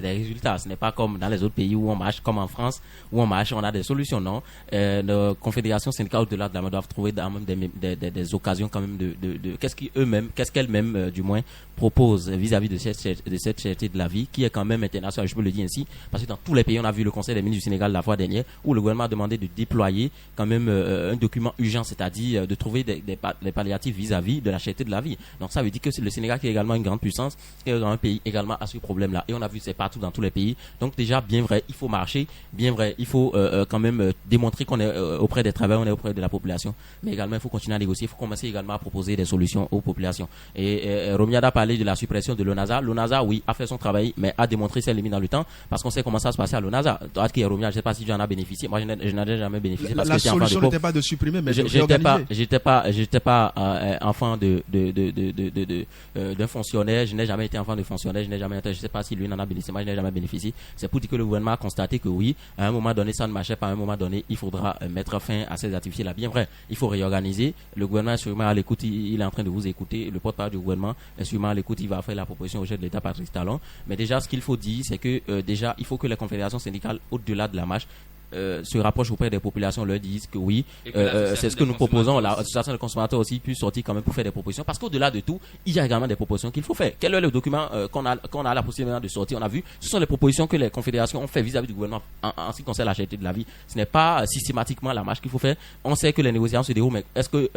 résultats. Ce n'est pas comme dans les autres pays où on marche comme en France, où on marche, on a des solutions, non. Nos confédérations syndicales au-delà de la main doivent trouver des occasions quand même de qu'est-ce qu'elles-mêmes du moins proposent vis-à-vis de cette cherté de la vie qui est quand même internationale, je peux le dire ainsi, parce que dans tous les pays, on a vu le Conseil des ministres du Sénégal la fois dernière dernière, où le gouvernement a demandé de déployer quand même un document urgent, c'est-à-dire de trouver des palliatifs vis-à-vis de la cherté de la vie. Donc ça veut dire que le Sénégal, qui est également une grande puissance, qui est un pays également à ce problème-là. Et on a vu c'est partout dans tous les pays. Donc déjà, bien vrai, il faut marcher, bien vrai, il faut quand même démontrer qu'on est auprès des travailleurs, on est auprès de la population. Mais également, il faut continuer à négocier, il faut commencer également à proposer des solutions aux populations. Et Romiada a parlé de la suppression de l'ONASA. L'ONASA, oui, a fait son travail, mais a démontré ses limites dans le temps, parce qu'on sait comment ça se passait à l'ONASA. Toi qui es Romiada, je ne sais pas si tu en as bénéficié. Moi, je n'en ai jamais bénéficié. Parce La que solution n'était pas de supprimer, mais de réorganiser. J'étais pas enfant d'un fonctionnaire. Je n'ai jamais été enfant de fonctionnaire. Je ne sais pas si lui n'en a bénéficié. Moi, je n'ai jamais bénéficié. C'est pour dire que le gouvernement a constaté que oui, à un moment donné, ça ne marchait pas. À un moment donné, il faudra mettre fin à ces activités-là. Bien vrai, il faut réorganiser. Le gouvernement est sûrement à l'écoute. Il est en train de vous écouter. Le porte-parole du gouvernement est sûrement à l'écoute. Il va faire la proposition au chef de l'État, Patrice Talon. Mais déjà, ce qu'il faut dire, c'est que déjà, il faut que les confédérations syndicales, au-delà de la marche, se rapprochent auprès des populations, leur disent que oui, c'est ce que nous proposons. L'association des consommateurs aussi puisse sortir quand même pour faire des propositions, parce qu'au-delà de tout, il y a également des propositions qu'il faut faire. Quel est le document qu'on a la possibilité de sortir? On a vu, ce sont les propositions que les confédérations ont fait vis-à-vis du gouvernement en ce qui concerne la cherté de la vie. Ce n'est pas systématiquement la marche qu'il faut faire. On sait que les négociations se déroulent, mais est-ce que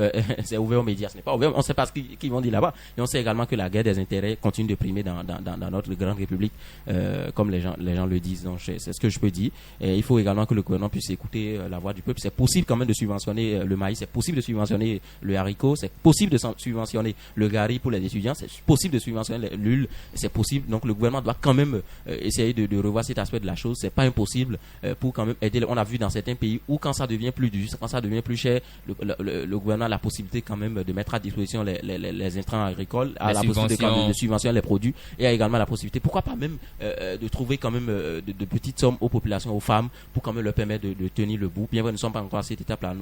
c'est ouvert aux médias? Ce n'est pas ouvert. On ne sait pas ce qu'ils vont dire là-bas. Et on sait également que la guerre des intérêts continue de primer dans notre grande république, comme les gens le disent. Donc c'est ce que je peux dire. Et il faut également que le gouvernement puisse écouter la voix du peuple. C'est possible quand même de subventionner le maïs, c'est possible de subventionner le haricot, c'est possible de subventionner le gari pour les étudiants, c'est possible de subventionner l'huile, c'est possible. Donc le gouvernement doit quand même essayer de revoir cet aspect de la chose. C'est pas impossible pour quand même aider. On a vu dans certains pays où quand ça devient plus dur, quand ça devient plus cher, le gouvernement a la possibilité quand même de mettre à disposition les intrants agricoles, a la possibilité quand même de subventionner les produits, et a également la possibilité, pourquoi pas même de trouver quand même de petites sommes aux populations, aux femmes, pour quand même leur permettre de tenir le bout. Bien vrai, nous ne sommes pas encore à cette étape-là,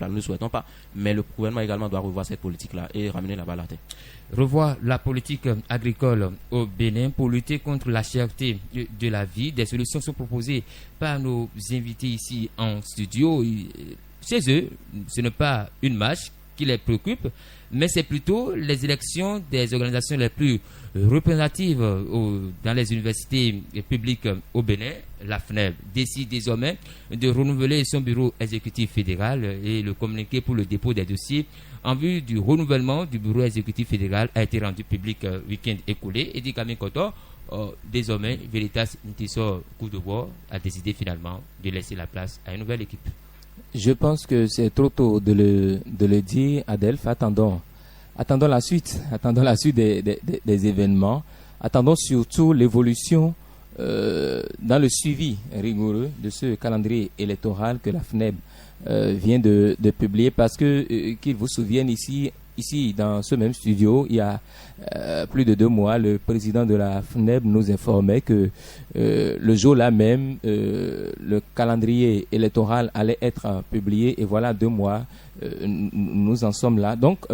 nous ne souhaitons pas, mais le gouvernement également doit revoir cette politique-là et ramener la balle à terre. Revoir la politique agricole au Bénin pour lutter contre la cherté de la vie. Des solutions sont proposées par nos invités ici en studio. Chez eux, ce n'est pas une marche qui les préoccupe, mais c'est plutôt les élections des organisations les plus représentatives dans les universités publiques au Bénin. La FNEB décide désormais de renouveler son bureau exécutif fédéral, et le communiqué pour le dépôt des dossiers en vue du renouvellement du bureau exécutif fédéral a été rendu public week-end écoulé. Et dit Camille Koto, désormais, Veritas Ntiso Koudoubo a décidé finalement de laisser la place à une nouvelle équipe. Je pense que c'est trop tôt de le dire, Adelph. Attendons la suite des événements. Attendons surtout l'évolution dans le suivi rigoureux de ce calendrier électoral que la FNEB vient de publier, parce que qu'ils vous souviennent ici dans ce même studio, il y a plus de 2 mois, le président de la FNEB nous informait que le jour-là même, le calendrier électoral allait être publié, et voilà 2 mois, nous en sommes là. Donc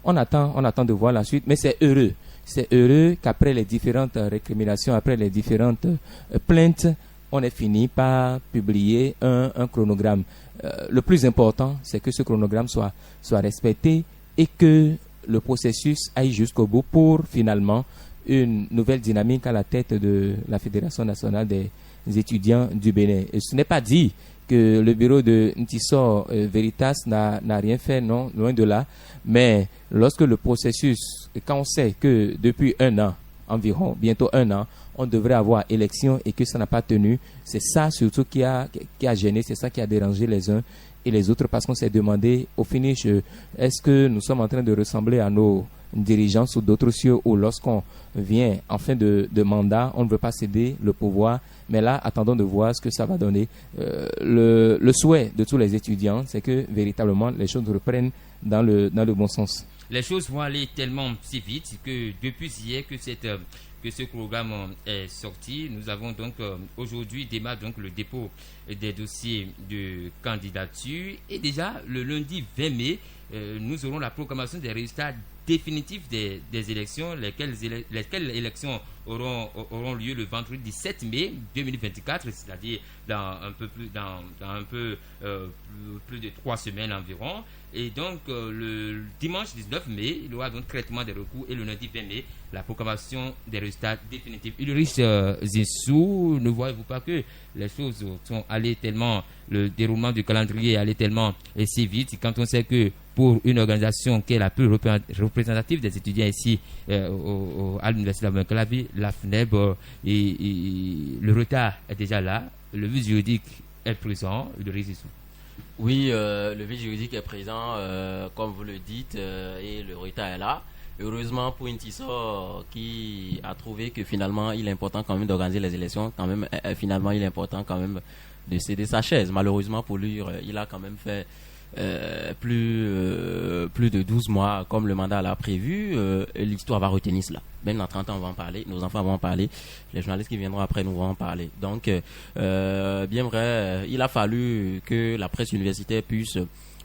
on attend de voir la suite, mais c'est heureux qu'après les différentes récriminations, après les différentes plaintes, on ait fini par publier un chronogramme. Le plus important, c'est que ce chronogramme soit respecté, et que le processus aille jusqu'au bout pour finalement une nouvelle dynamique à la tête de la Fédération nationale des étudiants du Bénin. Et ce n'est pas dit que le bureau de Ntiso Veritas n'a rien fait, non, loin de là. Mais lorsque le processus, quand on sait que depuis 1 an, environ, bientôt 1 an, on devrait avoir élection et que ça n'a pas tenu, c'est ça surtout qui a gêné, c'est ça qui a dérangé les uns et les autres, parce qu'on s'est demandé au finish, est-ce que nous sommes en train de ressembler à nos dirigeants sous d'autres cieux, ou lorsqu'on vient en fin de mandat, on ne veut pas céder le pouvoir. Mais là, attendons de voir ce que ça va donner. Le souhait de tous les étudiants, c'est que véritablement les choses reprennent dans le bon sens. Les choses vont aller tellement si vite que depuis hier que ce programme est sorti, nous avons donc aujourd'hui démarre donc le dépôt des dossiers de candidature, et déjà le lundi 20 mai, nous aurons la proclamation des résultats définitifs des élections, lesquelles élections auront lieu le vendredi 7 mai 2024, c'est-à-dire dans un peu plus de 3 semaines environ. Et donc le dimanche 19 mai, il y aura donc traitement des recours, et le lundi 20 mai, la proclamation des résultats définitifs. Ulrich Zinsou, ne voyez-vous pas que les choses sont allées tellement, le déroulement du calendrier est allé tellement et si vite, quand on sait que pour une organisation qui est la plus représentative des étudiants ici à l'Université d'Abomey-Calavi, la FNEB, le retard est déjà là, le vide juridique est présent, Ulrich Zinsou. Oui, le vide juridique est présent, comme vous le dites, et le retard est là. Heureusement pour Intisor qui a trouvé que finalement il est important quand même d'organiser les élections, quand même finalement il est important quand même de céder sa chaise. Malheureusement pour lui, il a quand même fait plus de 12 mois comme le mandat l'a prévu. L'histoire va retenir cela. Même dans 30 ans on va en parler, nos enfants vont en parler, les journalistes qui viendront après nous vont en parler. Donc bien vrai, il a fallu que la presse universitaire puisse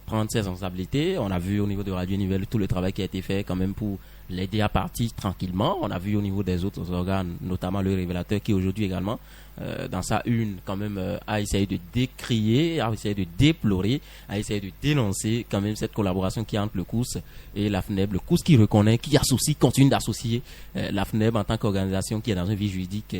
prendre ses responsabilités. On a vu au niveau de Radio Nivelle tout le travail qui a été fait quand même pour l'aider à partir tranquillement. On a vu au niveau des autres organes, notamment le Révélateur qui aujourd'hui également dans sa une quand même a essayé de décrier, a essayé de déplorer, a essayé de dénoncer quand même cette collaboration qui est entre le COUS et la FNEB. Le COUS qui reconnaît, qui associe, continue d'associer la FNEB en tant qu'organisation qui est dans un vide juridique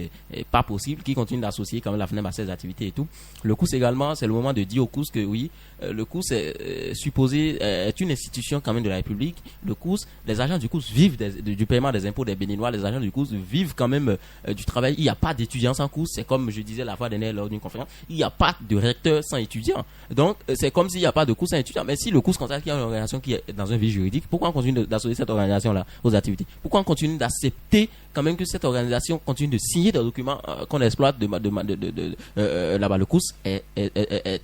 pas possible, qui continue d'associer quand même la FNEB à ses activités et tout. Le COUS également, c'est le moment de dire au COUS que oui, le COUS est supposé est une institution quand même de la République. Le COUS, les agents du COUS vivent du paiement des impôts des Béninois, les agents du COUS vivent quand même du travail. Il n'y a pas d'étudiants sans COUS. C'est comme je disais la fois dernière lors d'une conférence, il n'y a pas de recteur sans étudiants. Donc c'est comme s'il n'y a pas de COUS sans étudiants. Mais si le COUS constate qu'il y a une organisation qui est dans un vide juridique, pourquoi on continue d'associer cette organisation-là aux activités? Pourquoi on continue d'accepter quand même que cette organisation continue de signer des documents qu'on exploite là-bas? Le COUS est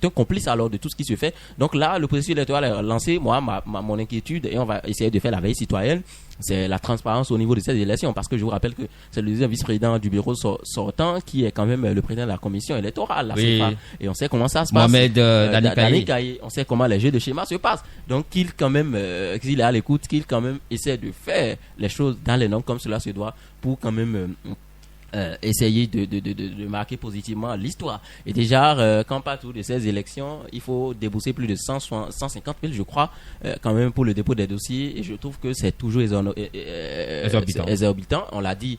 un complice alors de tout ce qui se fait. Donc là, le processus électoral est lancé. Moi, mon inquiétude, et on va essayer de faire la veille citoyenne, c'est la transparence au niveau de ces élections, parce que je vous rappelle que c'est le deuxième vice-président du bureau sortant qui est quand même le président de la commission électorale, la CEPA, et on sait comment ça se passe. Mohamed Danikaye. On sait comment les jeux de schéma se passent. Donc qu'il quand même, qu'il est à l'écoute, qu'il quand même essaie de faire les choses dans les normes comme cela se doit pour quand même essayer de marquer positivement l'histoire. Et déjà, quand partout de ces élections, il faut débourser plus de 150 000, je crois, quand même pour le dépôt des dossiers. Et je trouve que c'est toujours exorbitant. On l'a dit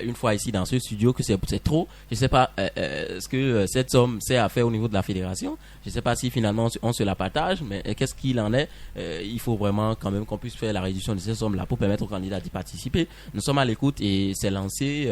une fois ici dans ce studio que c'est trop. Je ne sais pas ce que cette somme sert à faire au niveau de la fédération. Je ne sais pas si finalement on se la partage, mais qu'est-ce qu'il en est? Il faut vraiment quand même qu'on puisse faire la réduction de ces sommes-là pour permettre aux candidats d'y participer. Nous sommes à l'écoute et c'est lancé.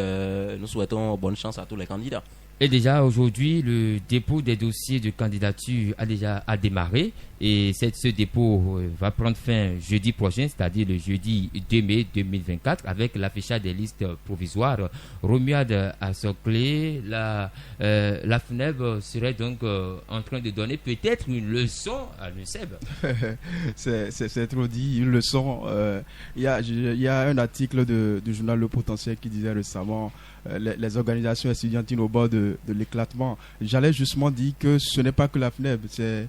Nous souhaitons bonne chance à tous les candidats. Et déjà aujourd'hui, le dépôt des dossiers de candidature a démarré et ce dépôt va prendre fin jeudi prochain, c'est-à-dire le jeudi 2 mai 2024 avec l'affichage des listes provisoires. Romuald Asoclé, la FNEB serait donc en train de donner peut-être une leçon à l'UNSEB. c'est trop dit, une leçon. Il y a un article du journal Le Potentiel qui disait récemment les organisations étudiantines au bord de l'éclatement. J'allais justement dire que ce n'est pas que la FNEB, c'est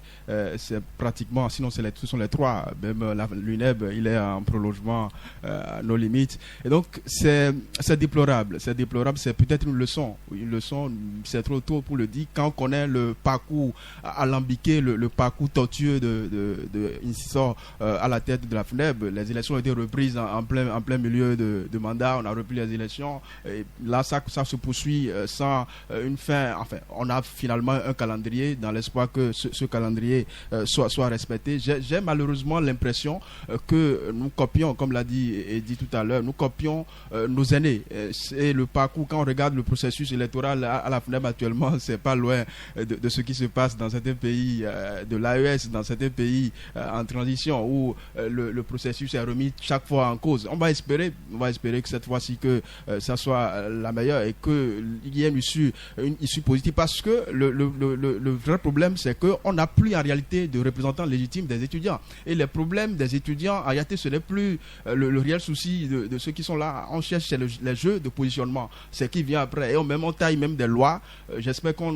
pratiquement, sinon ce sont les trois. Même l'UNEB, il est en prolongement à nos limites. Et donc c'est déplorable. C'est déplorable, c'est peut-être une leçon. Une leçon, c'est trop tôt pour le dire. Quand on connaît le parcours alambiqué, le parcours tortueux de Intisor à la tête de la FNEB, les élections ont été reprises en plein milieu de mandat. On a repris les élections. Et là, ça se poursuit sans une fin. Enfin, on a finalement un calendrier dans l'espoir que ce calendrier soit respecté. J'ai malheureusement l'impression que nous copions, comme l'a dit tout à l'heure, nous copions nos aînés. Et le parcours, quand on regarde le processus électoral à la FNEB actuellement, c'est pas loin de ce qui se passe dans certains pays de l'AES, dans certains pays en transition où le processus est remis chaque fois en cause. On va espérer que cette fois-ci que ça soit la meilleure et qu'il y ait une issue positive, parce que le vrai problème, c'est qu'on n'a plus en réalité de représentants légitimes des étudiants. Et les problèmes des étudiants, en réalité, ce n'est plus le réel souci de ceux qui sont là. On cherche les jeux de positionnement, c'est qui vient après. Et on taille même des lois. J'espère qu'on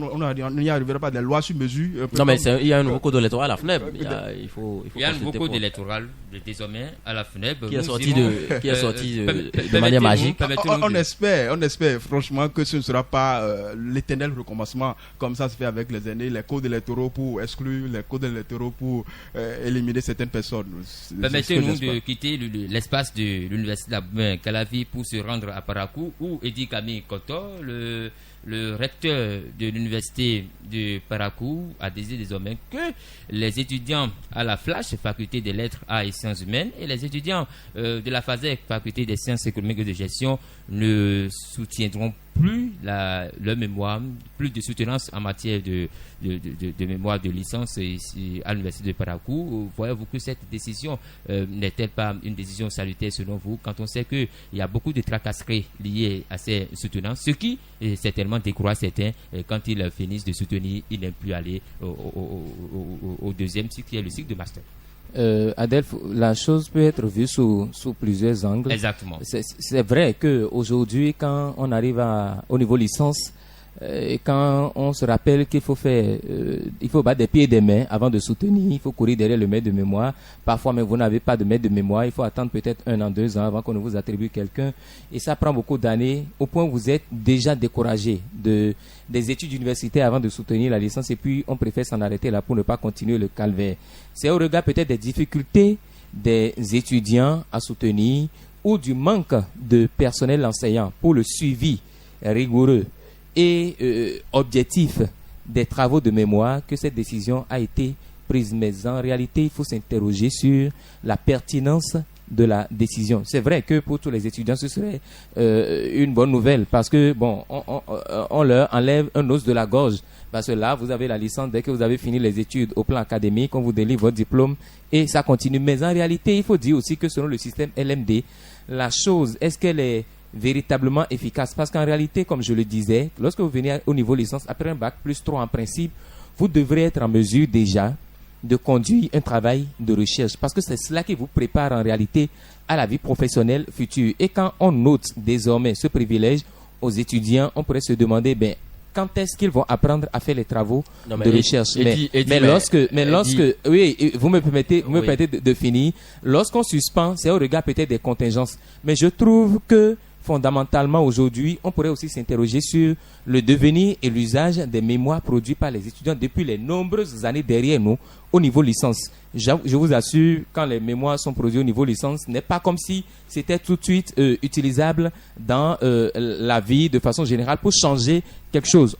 n'y arrivera pas, des lois sur mesure. Non, mais il y a un nouveau code électoral à la FNEB. Il y a un nouveau code électoral désormais à la FNEB. Qui est sorti de manière magique. On espère j'espère franchement que ce ne sera pas l'éternel recommencement comme ça se fait avec les aînés, les codes électoraux pour exclure, les codes électoraux pour éliminer certaines personnes. Permettez-nous de quitter l'espace de l'université d'Abouin Calavi pour se rendre à Parakou où Edi Camille Koto, le recteur de l'université de Parakou, a décidé désormais que les étudiants à la FLASH, faculté des lettres, arts et sciences humaines, et les étudiants de la FASEC, faculté des sciences économiques et de gestion, ne soutiendront plus leur mémoire, plus de soutenance en matière de mémoire de licence ici à l'université de Parakou. Voyez-vous que cette décision n'est-elle pas une décision salutaire selon vous, quand on sait qu'il y a beaucoup de tracasseries liées à ces soutenances, ce qui certainement décourage certains quand ils finissent de soutenir, ils n'aiment plus aller au deuxième cycle qui est le cycle de master. Adelph, la chose peut être vue sous plusieurs angles. Exactement. C'est vrai qu'aujourd'hui, quand on arrive au niveau licence, et quand on se rappelle qu'il faut il faut battre des pieds et des mains avant de soutenir, il faut courir derrière le maître de mémoire. Parfois, mais vous n'avez pas de maître de mémoire, il faut attendre peut-être 1 an, 2 ans avant qu'on ne vous attribue quelqu'un. Et ça prend beaucoup d'années, au point où vous êtes déjà découragé des études universitaires avant de soutenir la licence, et puis on préfère s'en arrêter là pour ne pas continuer le calvaire. C'est au regard peut-être des difficultés des étudiants à soutenir ou du manque de personnel enseignant pour le suivi rigoureux et objectif des travaux de mémoire que cette décision a été prise. Mais en réalité, il faut s'interroger sur la pertinence de la décision. C'est vrai que pour tous les étudiants, ce serait une bonne nouvelle parce que on leur enlève un os de la gorge. Parce que là, vous avez la licence, dès que vous avez fini les études au plan académique, on vous délivre votre diplôme et ça continue. Mais en réalité, il faut dire aussi que selon le système LMD, la chose, est-ce qu'elle est véritablement efficace? Parce qu'en réalité, comme je le disais, lorsque vous venez au niveau licence, après un bac plus 3 en principe, vous devrez être en mesure déjà de conduire un travail de recherche. Parce que c'est cela qui vous prépare en réalité à la vie professionnelle future. Et quand on note désormais ce privilège aux étudiants, on pourrait se demander, quand est-ce qu'ils vont apprendre à faire les travaux de recherche? Mais lorsque, oui, vous me permettez de finir. Lorsqu'on suspend, c'est au regard peut-être des contingences. Mais je trouve que fondamentalement aujourd'hui, on pourrait aussi s'interroger sur le devenir et l'usage des mémoires produits par les étudiants depuis les nombreuses années derrière nous au niveau licence. Je vous assure, quand les mémoires sont produits au niveau licence, ce n'est pas comme si c'était tout de suite utilisable dans la vie de façon générale pour changer quelque chose.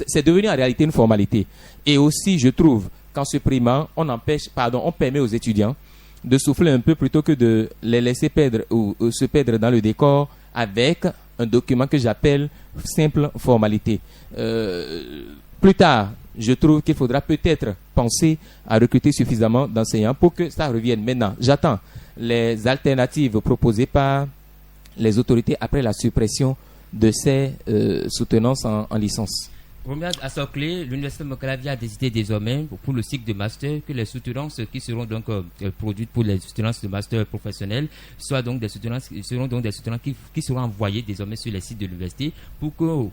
C'est devenu en réalité une formalité. Et aussi, je trouve, qu'en supprimant, on permet aux étudiants de souffler un peu plutôt que de les laisser perdre ou se perdre dans le décor avec un document que j'appelle simple formalité. Plus tard, je trouve qu'il faudra peut-être penser à recruter suffisamment d'enseignants pour que ça revienne. Maintenant, j'attends les alternatives proposées par les autorités après la suppression de ces soutenances en licence. Romuald Assoclé, l'université de Calavi a décidé désormais pour le cycle de master que les soutenances qui seront donc produites pour les soutenances de master professionnels seront donc des soutenances qui seront envoyées désormais sur les sites de l'université pour qu'on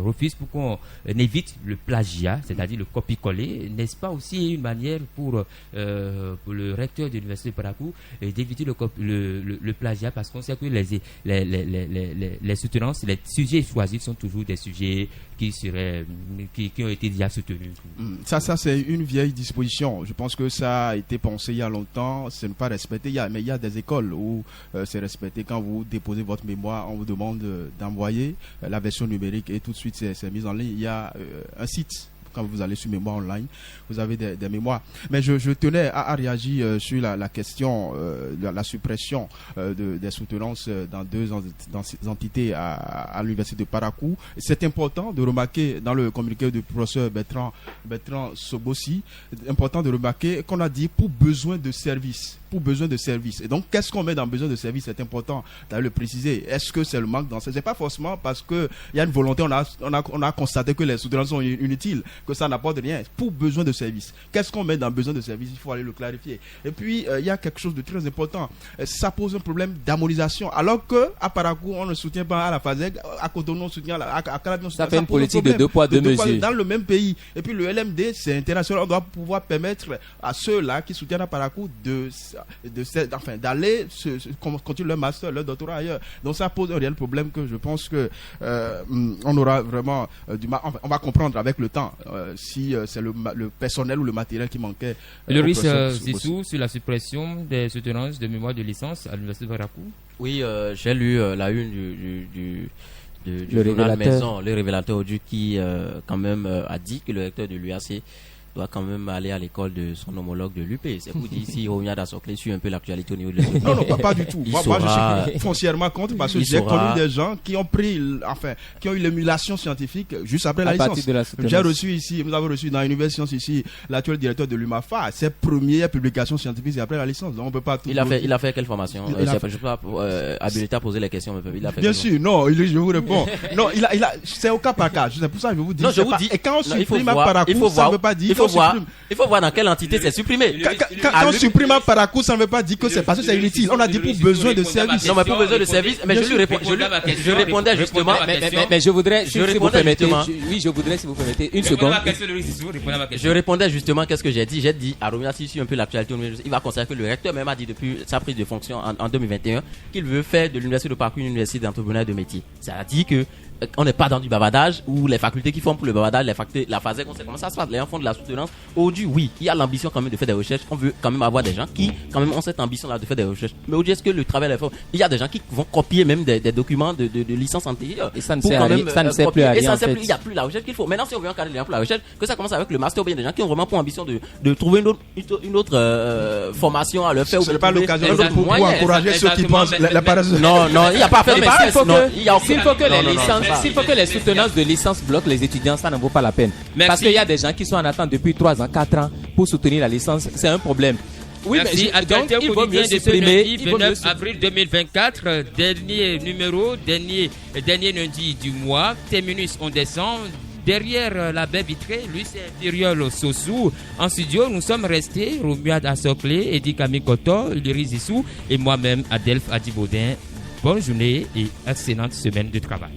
refuse, pour qu'on évite le plagiat, c'est-à-dire le copier-coller. N'est-ce pas aussi une manière pour le recteur de l'université de Parakou d'éviter le plagiat, parce qu'on sait que les soutenances, les sujets choisis sont toujours des sujets qui ont été déjà soutenus. Ça c'est une vieille disposition. Je pense que ça a été pensé il y a longtemps. Ce n'est pas respecté. Mais il y a des écoles où c'est respecté. Quand vous déposez votre mémoire, on vous demande d'envoyer la version numérique et tout de suite c'est mis en ligne. Il y a un site. Quand vous allez sur Mémoire Online, vous avez des mémoires. Mais je tenais à réagir sur la question de la suppression des soutenances dans 2 entités à l'université de Parakou. C'est important de remarquer dans le communiqué du professeur Bertrand Sobossi, important de remarquer qu'on a dit pour besoin de service. Et donc, qu'est-ce qu'on met dans besoin de service? C'est important d'aller le préciser. Est-ce que c'est le manque d'enseignants? C'est pas forcément parce qu'il y a une volonté, on a constaté que les soutenances sont inutiles que ça n'apporte rien. Pour besoin de service. Qu'est-ce qu'on met dans besoin de service? Il faut aller le clarifier. Et puis, il y a quelque chose de très important. Ça pose un problème d'harmonisation. Alors qu'à Parakou, on ne soutient pas à la FASEG, à Cotonou, on soutient à Calabi, on soutient. Ça fait une politique de 2 poids 2 mesures. Dans le même pays. Et puis, le LMD, c'est international. On doit pouvoir permettre à ceux-là qui soutiennent à Parakou d'aller continuer leur master, leur doctorat ailleurs. Donc, ça pose un réel problème que je pense que on aura vraiment du mal. Enfin, on va comprendre avec le temps si c'est le personnel ou le matériel qui manquait. Le risque Zissou sur la suppression des soutenances de mémoire de licence à l'université de Parakou. Oui, j'ai lu la une du journal Maison, le révélateur qui quand même a dit que le recteur de l'UAC doit quand même aller à l'école de son homologue de l'UP. C'est pour dire si Romia Dassoclé suit un peu l'actualité au niveau de Non, pas du tout. Moi, je suis foncièrement contre parce que j'ai connu des gens qui ont qui ont eu l'émulation scientifique juste après la licence. J'ai reçu ici, nous avons reçu dans l'Université Sciences ici, l'actuel directeur de l'UMAFA, ses premières publications scientifiques c'est après la licence. Donc on peut pas tout. Il a fait quelle formation? Je ne sais pas habilité à poser les questions, mais il a fait. Bien sûr, non, je vous réponds. Non, c'est au cas par cas. C'est pour ça que je vous dis. Non, je vous dis. Et quand on supprime à Parakou, ça ne veut pas dire. Il faut voir dans quelle entité c'est supprimé. Quand on supprime un Parakou, ça ne veut pas dire que c'est parce que c'est inutile. On a dit pour besoin de service. Non, mais pour besoin de service. Mais je répondais justement. Mais je voudrais, si vous permettez, je voudrais, si vous permettez, une seconde. Je répondais justement, qu'est-ce que j'ai dit? J'ai dit à Romia, si un peu l'actualité, il va considérer que le recteur même a dit depuis sa prise de fonction en 2021 qu'il veut faire de l'université de Parakou une université d'entrepreneuriat de métier. Ça a dit que on n'est pas dans du bavardage où les facultés qui font pour le bavardage, la FASEG, on sait comment ça se passe. Les gens font de la soutenance. Aujourd'hui, oui, il y a l'ambition quand même de faire des recherches. On veut quand même avoir des gens qui, quand même, ont cette ambition-là de faire des recherches. Mais aujourd'hui, est-ce que le travail est fort? Il y a des gens qui vont copier même des documents de licence antérieure. Et ça ne sert plus à rien. Il n'y a plus la recherche qu'il faut. Maintenant, si on veut encadrer les gens pour la recherche, que ça commence avec le master ou bien des gens qui ont vraiment pour ambition de trouver une autre formation à leur faire. Ce n'est pas l'occasion pour encourager ceux qui pensent la paresse. Non, il n'y a pas à faire des paresses. S'il faut que les soutenances de licence bloquent les étudiants, ça ne vaut pas la peine. Merci. Parce qu'il y a des gens qui sont en attente depuis 3 ans, 4 ans pour soutenir la licence. C'est un problème. Oui, merci. Mais donc, il vaut mieux supprimer. 29 avril 2024, dernier numéro, dernier lundi du mois. Terminus, on descend. Derrière la baie vitrée, lui c'est Firiol Sossou. En studio, nous sommes restés Romuald Dassoclé, Edi Kamikoto, Iliri Zissou et moi-même Adelph Adibaudin. Bonne journée et excellente semaine de travail.